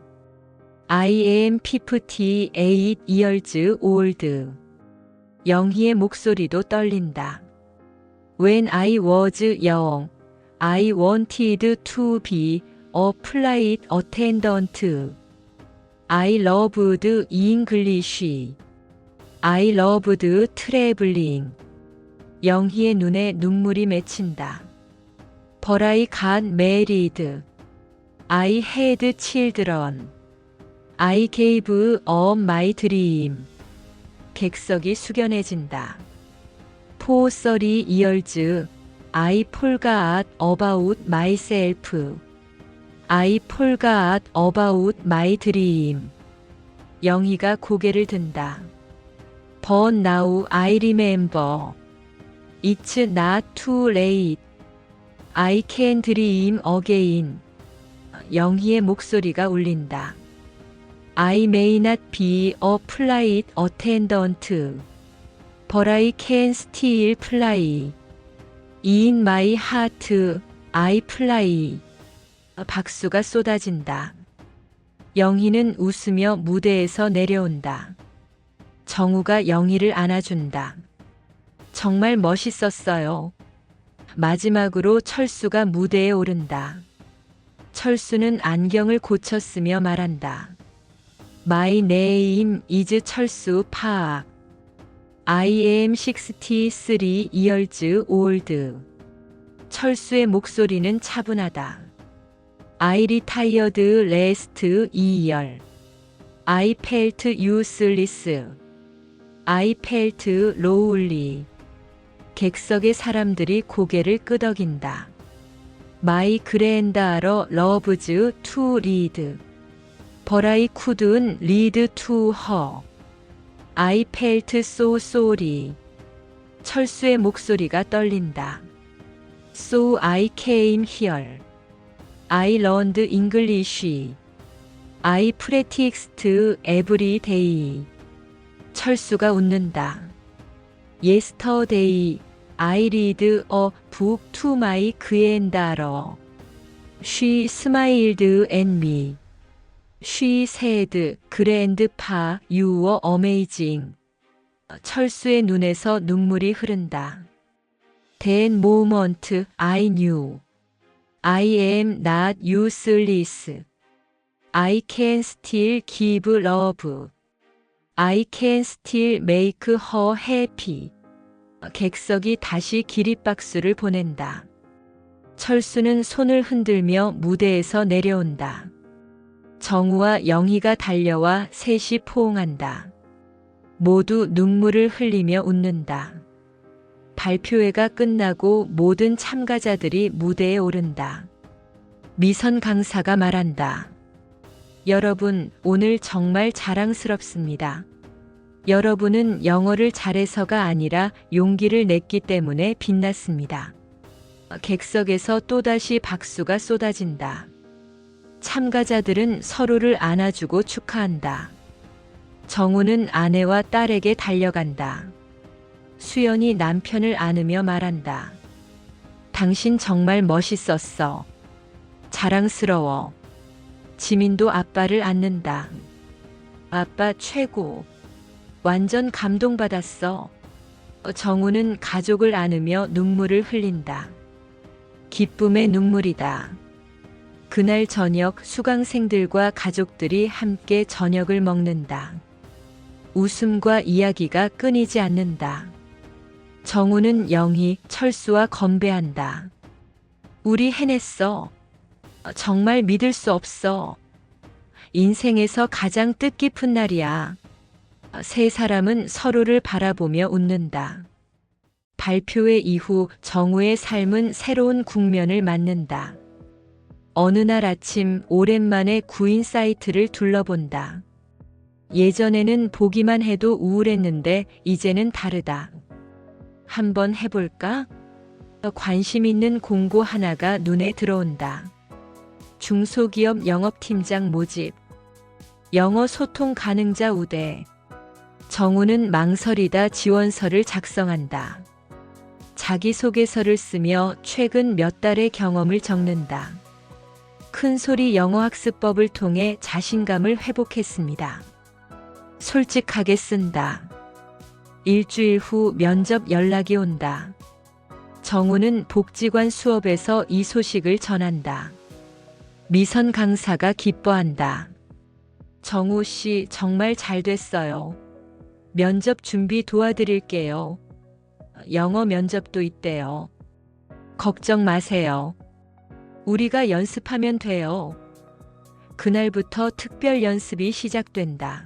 I am 58 years old. 영희의 목소리도 떨린다. When I was young, I wanted to be a flight attendant. I loved English. I loved traveling. 영희의 눈에 눈물이 맺힌다. But I got married. I had children. I gave up my dream. 객석이 숙연해진다. For 30 years, I forgot about myself. I forgot about my dream. 영희가 고개를 든다. But now I remember. It's not too late. I can dream again. 영희의 목소리가 울린다. I may not be a flight attendant, but I can still fly. In my heart, I fly. 박수가 쏟아진다. 영희는 웃으며 무대에서 내려온다. 정우가 영희를 안아준다. 정말 멋있었어요. 마지막으로 철수가 무대에 오른다. 철수는 안경을 고쳤으며 말한다. My name is 철수 파악. I am 63 years old. 철수의 목소리는 차분하다. I retired last year. I felt useless. I felt lonely. 객석의 사람들이 고개를 끄덕인다. My granddaughter loves to read. But I couldn't read to her. I felt so sorry. 철수의 목소리가 떨린다. So I came here. I learned English. I practiced every day. 철수가 웃는다. Yesterday, I read a book to my granddaughter. She smiled at me. She said, Grandpa, you are amazing. 철수의 눈에서 눈물이 흐른다. That moment I knew. I am not useless. I can still give love. I can still make her happy. 객석이 다시 기립박수를 보낸다. 철수는 손을 흔들며 무대에서 내려온다. 정우와 영희가 달려와 셋이 포옹한다. 모두 눈물을 흘리며 웃는다. 발표회가 끝나고 모든 참가자들이 무대에 오른다. 미선 강사가 말한다. 여러분, 오늘 정말 자랑스럽습니다. 여러분은 영어를 잘해서가 아니라 용기를 냈기 때문에 빛났습니다. 객석에서 또다시 박수가 쏟아진다. 참가자들은 서로를 안아주고 축하한다. 정우는 아내와 딸에게 달려간다. 수연이 남편을 안으며 말한다. 당신 정말 멋있었어. 자랑스러워. 지민도 아빠를 안는다. 아빠 최고. 완전 감동받았어. 정우는 가족을 안으며 눈물을 흘린다. 기쁨의 눈물이다. 그날 저녁 수강생들과 가족들이 함께 저녁을 먹는다. 웃음과 이야기가 끊이지 않는다. 정우는 영희, 철수와 건배한다. 우리 해냈어. 정말 믿을 수 없어. 인생에서 가장 뜻깊은 날이야. 세 사람은 서로를 바라보며 웃는다. 발표회 이후 정우의 삶은 새로운 국면을 맞는다. 어느 날 아침 오랜만에 구인 사이트를 둘러본다. 예전에는 보기만 해도 우울했는데 이제는 다르다. 한번 해볼까? 관심 있는 공고 하나가 눈에 들어온다. 중소기업 영업팀장 모집. 영어 소통 가능자 우대. 정우는 망설이다 지원서를 작성한다. 자기소개서를 쓰며 최근 몇 달의 경험을 적는다. 큰소리 영어학습법을 통해 자신감을 회복했습니다. 솔직하게 쓴다. 일주일 후 면접 연락이 온다. 정우는 복지관 수업에서 이 소식을 전한다. 미선 강사가 기뻐한다. 정우 씨 정말 잘 됐어요. 면접 준비 도와드릴게요. 영어 면접도 있대요. 걱정 마세요. 우리가 연습하면 돼요. 그날부터 특별 연습이 시작된다.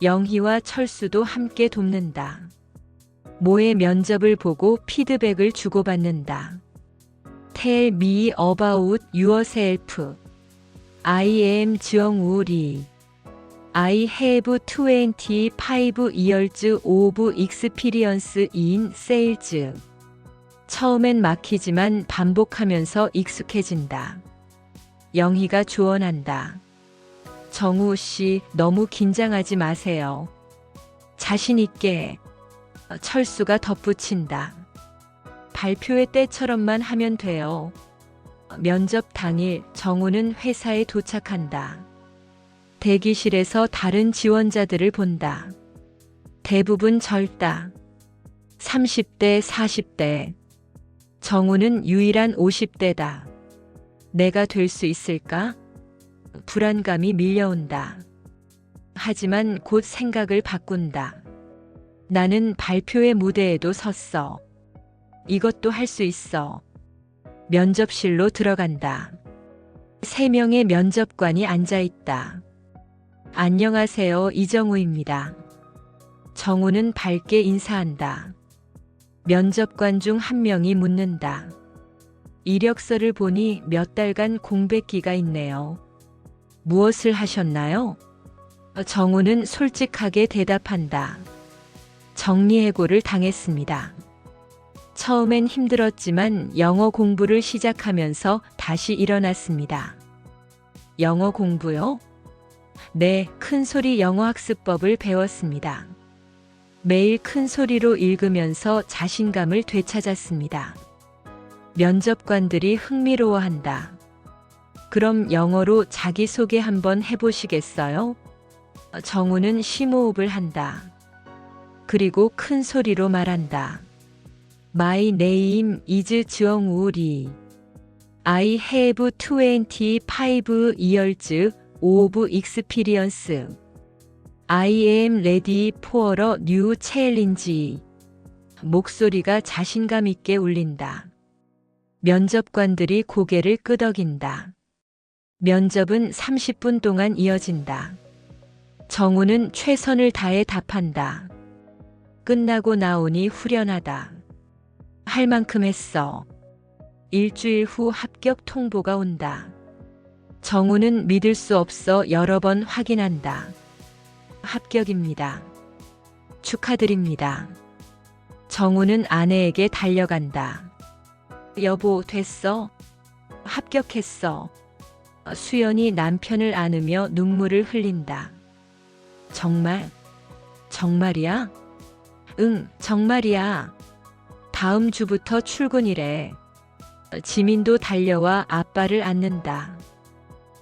영희와 철수도 함께 돕는다. 모의 면접을 보고 피드백을 주고받는다. Tell me about yourself. I am 정우 리. I have 25 years of experience in sales. 처음엔 막히지만 반복하면서 익숙해진다. 영희가 조언한다. 정우 씨, 너무 긴장하지 마세요. 자신 있게. 철수가 덧붙인다. 발표회 때처럼만 하면 돼요. 면접 당일 정우는 회사에 도착한다. 대기실에서 다른 지원자들을 본다. 대부분 젊다. 30대, 40대. 정우는 유일한 50대다. 내가 될 수 있을까? 불안감이 밀려온다. 하지만 곧 생각을 바꾼다. 나는 발표회 무대에도 섰어. 이것도 할 수 있어. 면접실로 들어간다. 3명의 면접관이 앉아 있다. 안녕하세요, 이정우입니다. 정우는 밝게 인사한다. 면접관 중 한 명이 묻는다. 이력서를 보니 몇 달간 공백기가 있네요. 무엇을 하셨나요? 정우는 솔직하게 대답한다. 정리해고를 당했습니다. 처음엔 힘들었지만 영어 공부를 시작하면서 다시 일어났습니다. 영어 공부요? 네, 큰소리 영어학습법을 배웠습니다. 매일 큰소리로 읽으면서 자신감을 되찾았습니다. 면접관들이 흥미로워한다. 그럼 영어로 자기소개 한번 해보시겠어요? 정우는 심호흡을 한다. 그리고 큰 소리로 말한다. My name is 정우 리. I have 25 years of experience. I am ready for a new challenge. 목소리가 자신감 있게 울린다. 면접관들이 고개를 끄덕인다. 면접은 30분 동안 이어진다. 정우는 최선을 다해 답한다. 끝나고 나오니 후련하다. 할 만큼 했어. 일주일 후 합격 통보가 온다. 정우는 믿을 수 없어 여러 번 확인한다. 합격입니다. 축하드립니다. 정우는 아내에게 달려간다. 여보, 됐어? 합격했어. 수연이 남편을 안으며 눈물을 흘린다. 정말? 정말이야? 응, 정말이야. 다음 주부터 출근이래. 지민도 달려와 아빠를 안는다.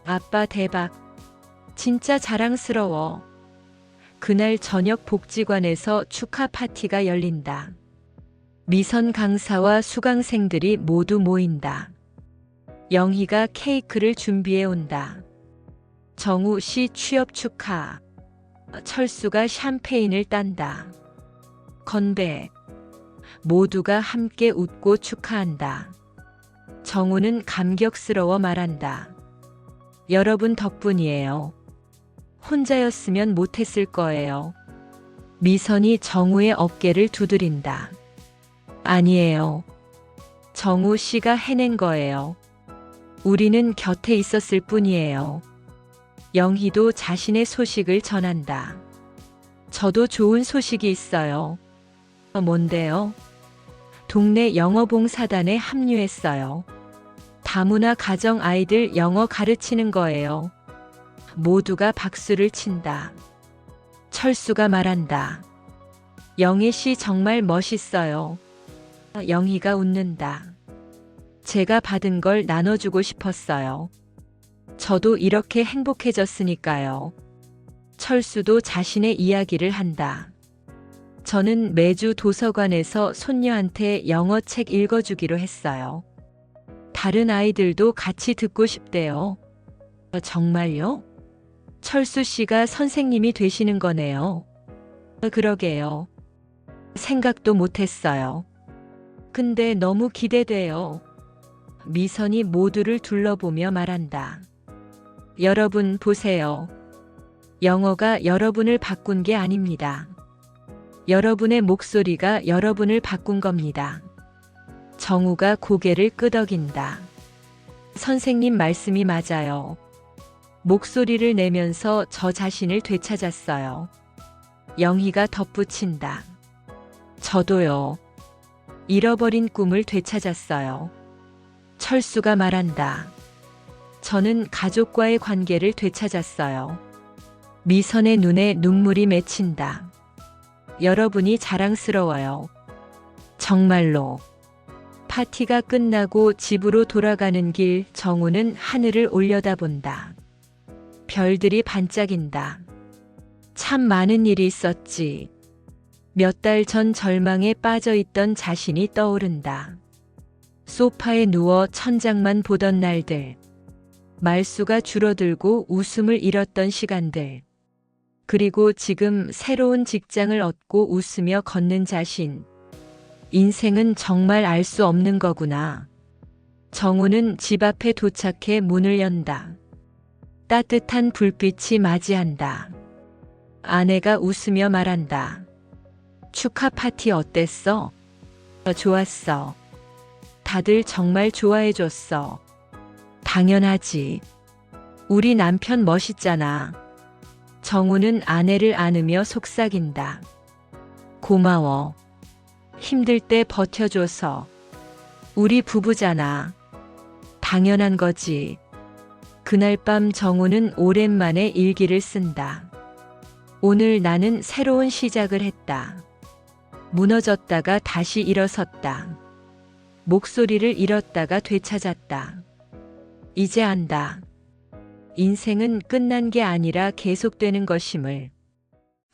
아빠 대박. 진짜 자랑스러워. 그날 저녁 복지관에서 축하 파티가 열린다. 미선 강사와 수강생들이 모두 모인다. 영희가 케이크를 준비해 온다. 정우 씨 취업 축하. 철수가 샴페인을 딴다. 건배. 모두가 함께 웃고 축하한다. 정우는 감격스러워 말한다. 여러분 덕분이에요. 혼자였으면 못했을 거예요. 미선이 정우의 어깨를 두드린다. 아니에요. 정우 씨가 해낸 거예요. 우리는 곁에 있었을 뿐이에요. 영희도 자신의 소식을 전한다. 저도 좋은 소식이 있어요. 뭔데요? 동네 영어봉사단에 합류했어요. 다문화 가정 아이들 영어 가르치는 거예요. 모두가 박수를 친다. 철수가 말한다. 영희 씨 정말 멋있어요. 영희가 웃는다. 제가 받은 걸 나눠주고 싶었어요. 저도 이렇게 행복해졌으니까요. 철수도 자신의 이야기를 한다. 저는 매주 도서관에서 손녀한테 영어책 읽어주기로 했어요. 다른 아이들도 같이 듣고 싶대요. 정말요? 철수 씨가 선생님이 되시는 거네요. 그러게요. 생각도 못했어요. 근데 너무 기대돼요. 미선이 모두를 둘러보며 말한다. 여러분 보세요. 영어가 여러분을 바꾼 게 아닙니다. 여러분의 목소리가 여러분을 바꾼 겁니다. 정우가 고개를 끄덕인다. 선생님 말씀이 맞아요. 목소리를 내면서 저 자신을 되찾았어요. 영희가 덧붙인다. 저도요. 잃어버린 꿈을 되찾았어요. 철수가 말한다. 저는 가족과의 관계를 되찾았어요. 미선의 눈에 눈물이 맺힌다. 여러분이 자랑스러워요. 정말로. 파티가 끝나고 집으로 돌아가는 길 정우는 하늘을 올려다본다. 별들이 반짝인다. 참 많은 일이 있었지. 몇 달 전 절망에 빠져있던 자신이 떠오른다. 소파에 누워 천장만 보던 날들. 말수가 줄어들고 웃음을 잃었던 시간들. 그리고 지금 새로운 직장을 얻고 웃으며 걷는 자신. 인생은 정말 알 수 없는 거구나. 정우는 집 앞에 도착해 문을 연다. 따뜻한 불빛이 맞이한다. 아내가 웃으며 말한다. 축하 파티 어땠어? 좋았어. 다들 정말 좋아해줬어. 당연하지. 우리 남편 멋있잖아. 정우는 아내를 안으며 속삭인다. 고마워. 힘들 때 버텨줘서. 우리 부부잖아. 당연한 거지. 그날 밤 정우는 오랜만에 일기를 쓴다. 오늘 나는 새로운 시작을 했다. 무너졌다가 다시 일어섰다. 목소리를 잃었다가 되찾았다. 이제 안다. 인생은 끝난 게 아니라 계속되는 것임을.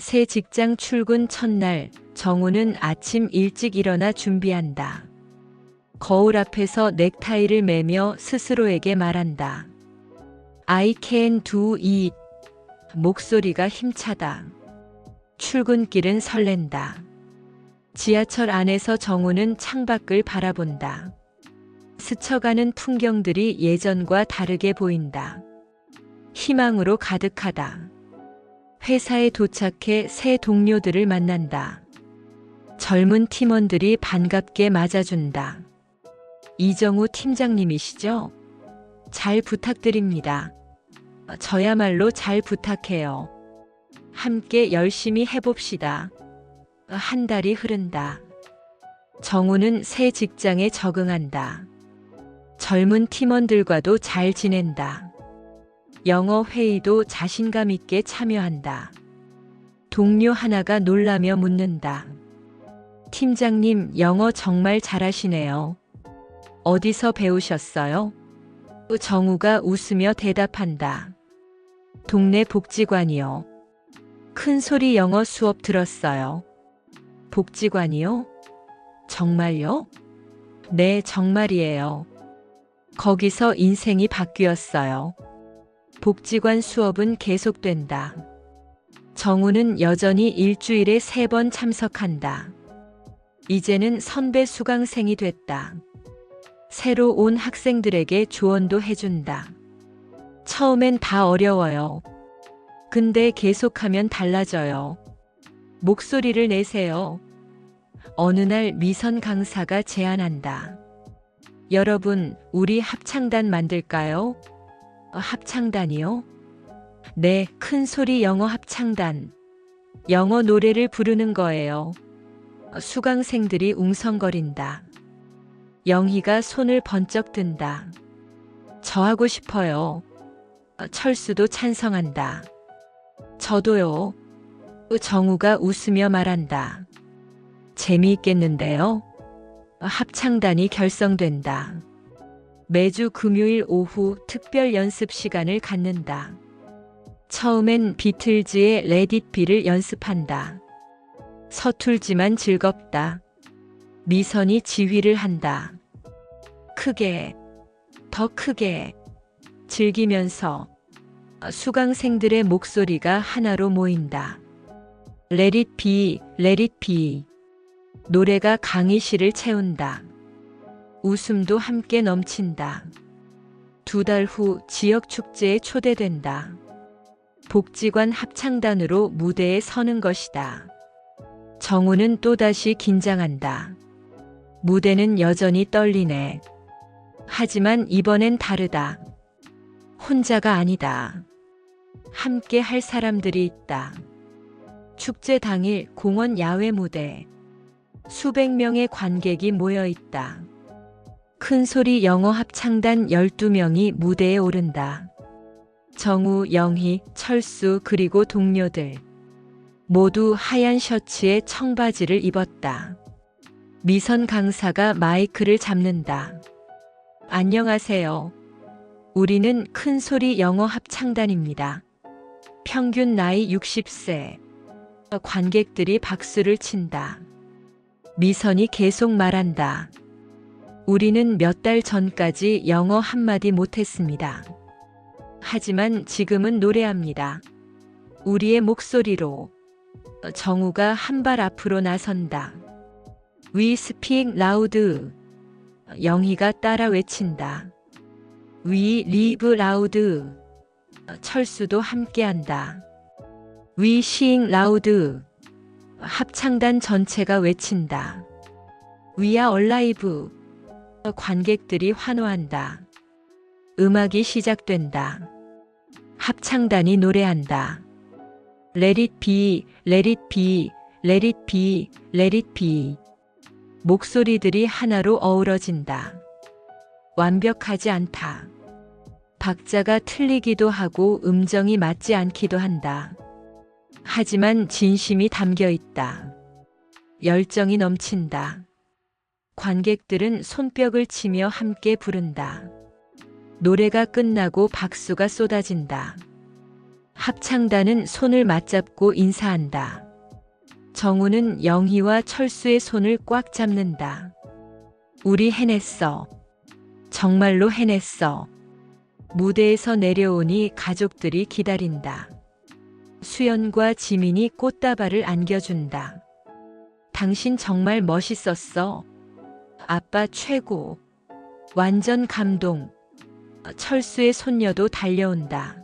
새 직장 출근 첫날, 정우는 아침 일찍 일어나 준비한다. 거울 앞에서 넥타이를 매며 스스로에게 말한다. I can do it. 목소리가 힘차다. 출근길은 설렌다. 지하철 안에서 정우는 창밖을 바라본다. 스쳐가는 풍경들이 예전과 다르게 보인다. 희망으로 가득하다. 회사에 도착해 새 동료들을 만난다. 젊은 팀원들이 반갑게 맞아준다. 이정우 팀장님이시죠? 잘 부탁드립니다. 저야말로 잘 부탁해요. 함께 열심히 해봅시다. 한 달이 흐른다. 정우는 새 직장에 적응한다. 젊은 팀원들과도 잘 지낸다. 영어 회의도 자신감 있게 참여한다. 동료 하나가 놀라며 묻는다. 팀장님, 영어 정말 잘하시네요. 어디서 배우셨어요? 정우가 웃으며 대답한다. 동네 복지관이요. 큰 소리 영어 수업 들었어요. 복지관이요? 정말요? 네, 정말이에요. 거기서 인생이 바뀌었어요. 복지관 수업은 계속된다. 정우는 여전히 일주일에 3번 참석한다. 이제는 선배 수강생이 됐다. 새로 온 학생들에게 조언도 해준다. 처음엔 다 어려워요. 근데 계속하면 달라져요. 목소리를 내세요. 어느 날 미선 강사가 제안한다. 여러분, 우리 합창단 만들까요? 합창단이요? 네, 큰 소리 영어 합창단. 영어 노래를 부르는 거예요. 수강생들이 웅성거린다. 영희가 손을 번쩍 든다. 저 하고 싶어요. 철수도 찬성한다. 저도요. 정우가 웃으며 말한다. 재미있겠는데요? 합창단이 결성된다. 매주 금요일 오후 특별 연습 시간을 갖는다. 처음엔 비틀즈의 Let It Be를 연습한다. 서툴지만 즐겁다. 미선이 지휘를 한다. 크게, 더 크게, 즐기면서 수강생들의 목소리가 하나로 모인다. Let it be, let it be. 노래가 강의실을 채운다. 웃음도 함께 넘친다. 2달 후 지역 축제에 초대된다. 복지관 합창단으로 무대에 서는 것이다. 정우는 또다시 긴장한다. 무대는 여전히 떨리네. 하지만 이번엔 다르다. 혼자가 아니다. 함께 할 사람들이 있다. 축제 당일 공원 야외 무대. 수백 명의 관객이 모여 있다. 큰 소리 영어 합창단 12명이 무대에 오른다. 정우, 영희, 철수 그리고 동료들. 모두 하얀 셔츠에 청바지를 입었다. 미선 강사가 마이크를 잡는다. 안녕하세요. 우리는 큰 소리 영어 합창단입니다. 평균 나이 60세. 관객들이 박수를 친다. 미선이 계속 말한다. 우리는 몇 달 전까지 영어 한마디 못했습니다. 하지만 지금은 노래합니다. 우리의 목소리로. 정우가 한 발 앞으로 나선다. We speak loud. 영희가 따라 외친다. We live loud. 철수도 함께한다. We sing loud. 합창단 전체가 외친다. We are alive. 관객들이 환호한다. 음악이 시작된다. 합창단이 노래한다. Let it be, let it be, let it be, let it be. 목소리들이 하나로 어우러진다. 완벽하지 않다. 박자가 틀리기도 하고 음정이 맞지 않기도 한다. 하지만 진심이 담겨 있다. 열정이 넘친다. 관객들은 손뼉을 치며 함께 부른다. 노래가 끝나고 박수가 쏟아진다. 합창단은 손을 맞잡고 인사한다. 정우는 영희와 철수의 손을 꽉 잡는다. 우리 해냈어. 정말로 해냈어. 무대에서 내려오니 가족들이 기다린다. 수연과 지민이 꽃다발을 안겨준다. 당신 정말 멋있었어. 아빠 최고. 완전 감동. 철수의 손녀도 달려온다.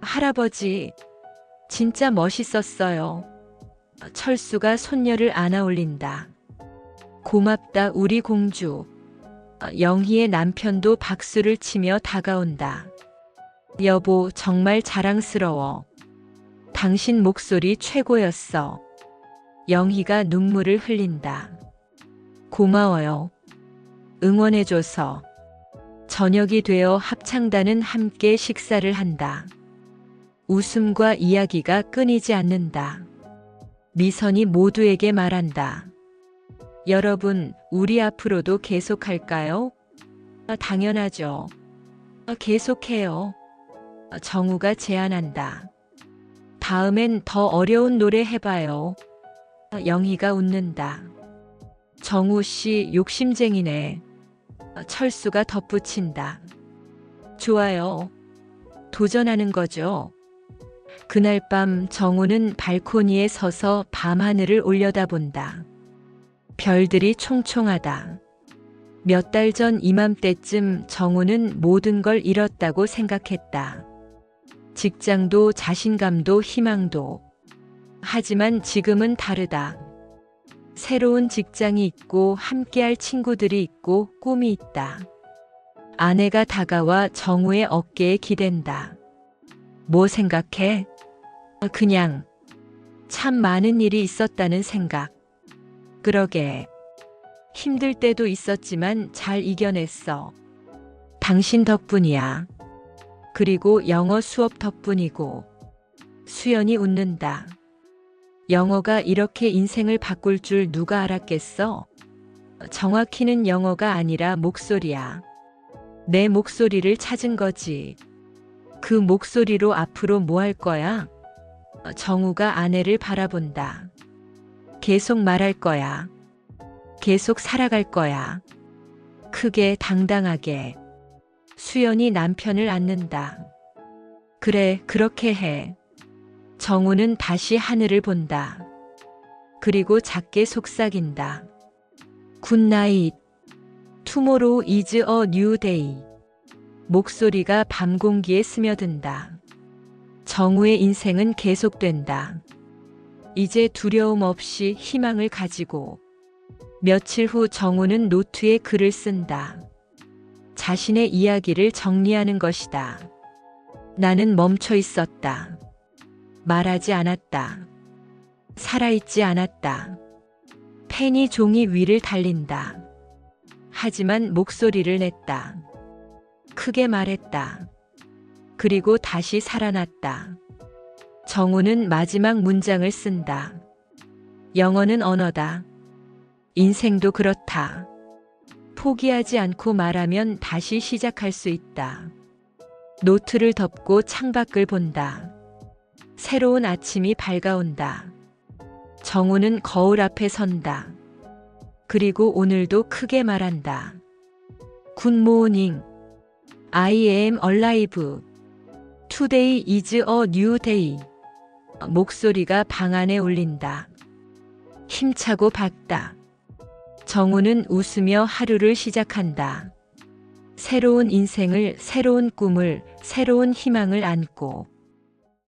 할아버지, 진짜 멋있었어요. 철수가 손녀를 안아 올린다. 고맙다 우리 공주. 영희의 남편도 박수를 치며 다가온다. 여보, 정말 자랑스러워. 당신 목소리 최고였어. 영희가 눈물을 흘린다. 고마워요. 응원해줘서. 저녁이 되어 합창단은 함께 식사를 한다. 웃음과 이야기가 끊이지 않는다. 미선이 모두에게 말한다. 여러분, 우리 앞으로도 계속할까요? 당연하죠. 계속해요. 정우가 제안한다. 다음엔 더 어려운 노래 해봐요. 영희가 웃는다. 정우 씨 욕심쟁이네. 철수가 덧붙인다. 좋아요. 도전하는 거죠. 그날 밤 정우는 발코니에 서서 밤하늘을 올려다본다. 별들이 총총하다. 몇 달 전 이맘때쯤 정우는 모든 걸 잃었다고 생각했다. 직장도 자신감도 희망도. 하지만 지금은 다르다. 새로운 직장이 있고 함께할 친구들이 있고 꿈이 있다. 아내가 다가와 정우의 어깨에 기댄다. 뭐 생각해? 그냥 참 많은 일이 있었다는 생각. 그러게. 힘들 때도 있었지만 잘 이겨냈어. 당신 덕분이야. 그리고 영어 수업 덕분이고. 수연이 웃는다. 영어가 이렇게 인생을 바꿀 줄 누가 알았겠어? 정확히는 영어가 아니라 목소리야. 내 목소리를 찾은 거지. 그 목소리로 앞으로 뭐 할 거야? 정우가 아내를 바라본다. 계속 말할 거야. 계속 살아갈 거야. 크게 당당하게. 수연이 남편을 안는다. 그래, 그렇게 해. 정우는 다시 하늘을 본다. 그리고 작게 속삭인다. 굿나잇. 투모로우 이즈 어 뉴 데이. 목소리가 밤 공기에 스며든다. 정우의 인생은 계속된다. 이제 두려움 없이 희망을 가지고. 며칠 후 정우는 노트에 글을 쓴다. 자신의 이야기를 정리하는 것이다. 나는 멈춰 있었다. 말하지 않았다. 살아있지 않았다. 펜이 종이 위를 달린다. 하지만 목소리를 냈다. 크게 말했다. 그리고 다시 살아났다. 정우는 마지막 문장을 쓴다. 영어는 언어다. 인생도 그렇다. 포기하지 않고 말하면 다시 시작할 수 있다. 노트를 덮고 창밖을 본다. 새로운 아침이 밝아온다. 정우는 거울 앞에 선다. 그리고 오늘도 크게 말한다. 굿모닝. I am alive. Today is a new day. 목소리가 방 안에 울린다. 힘차고 밝다. 정우는 웃으며 하루를 시작한다. 새로운 인생을, 새로운 꿈을, 새로운 희망을 안고.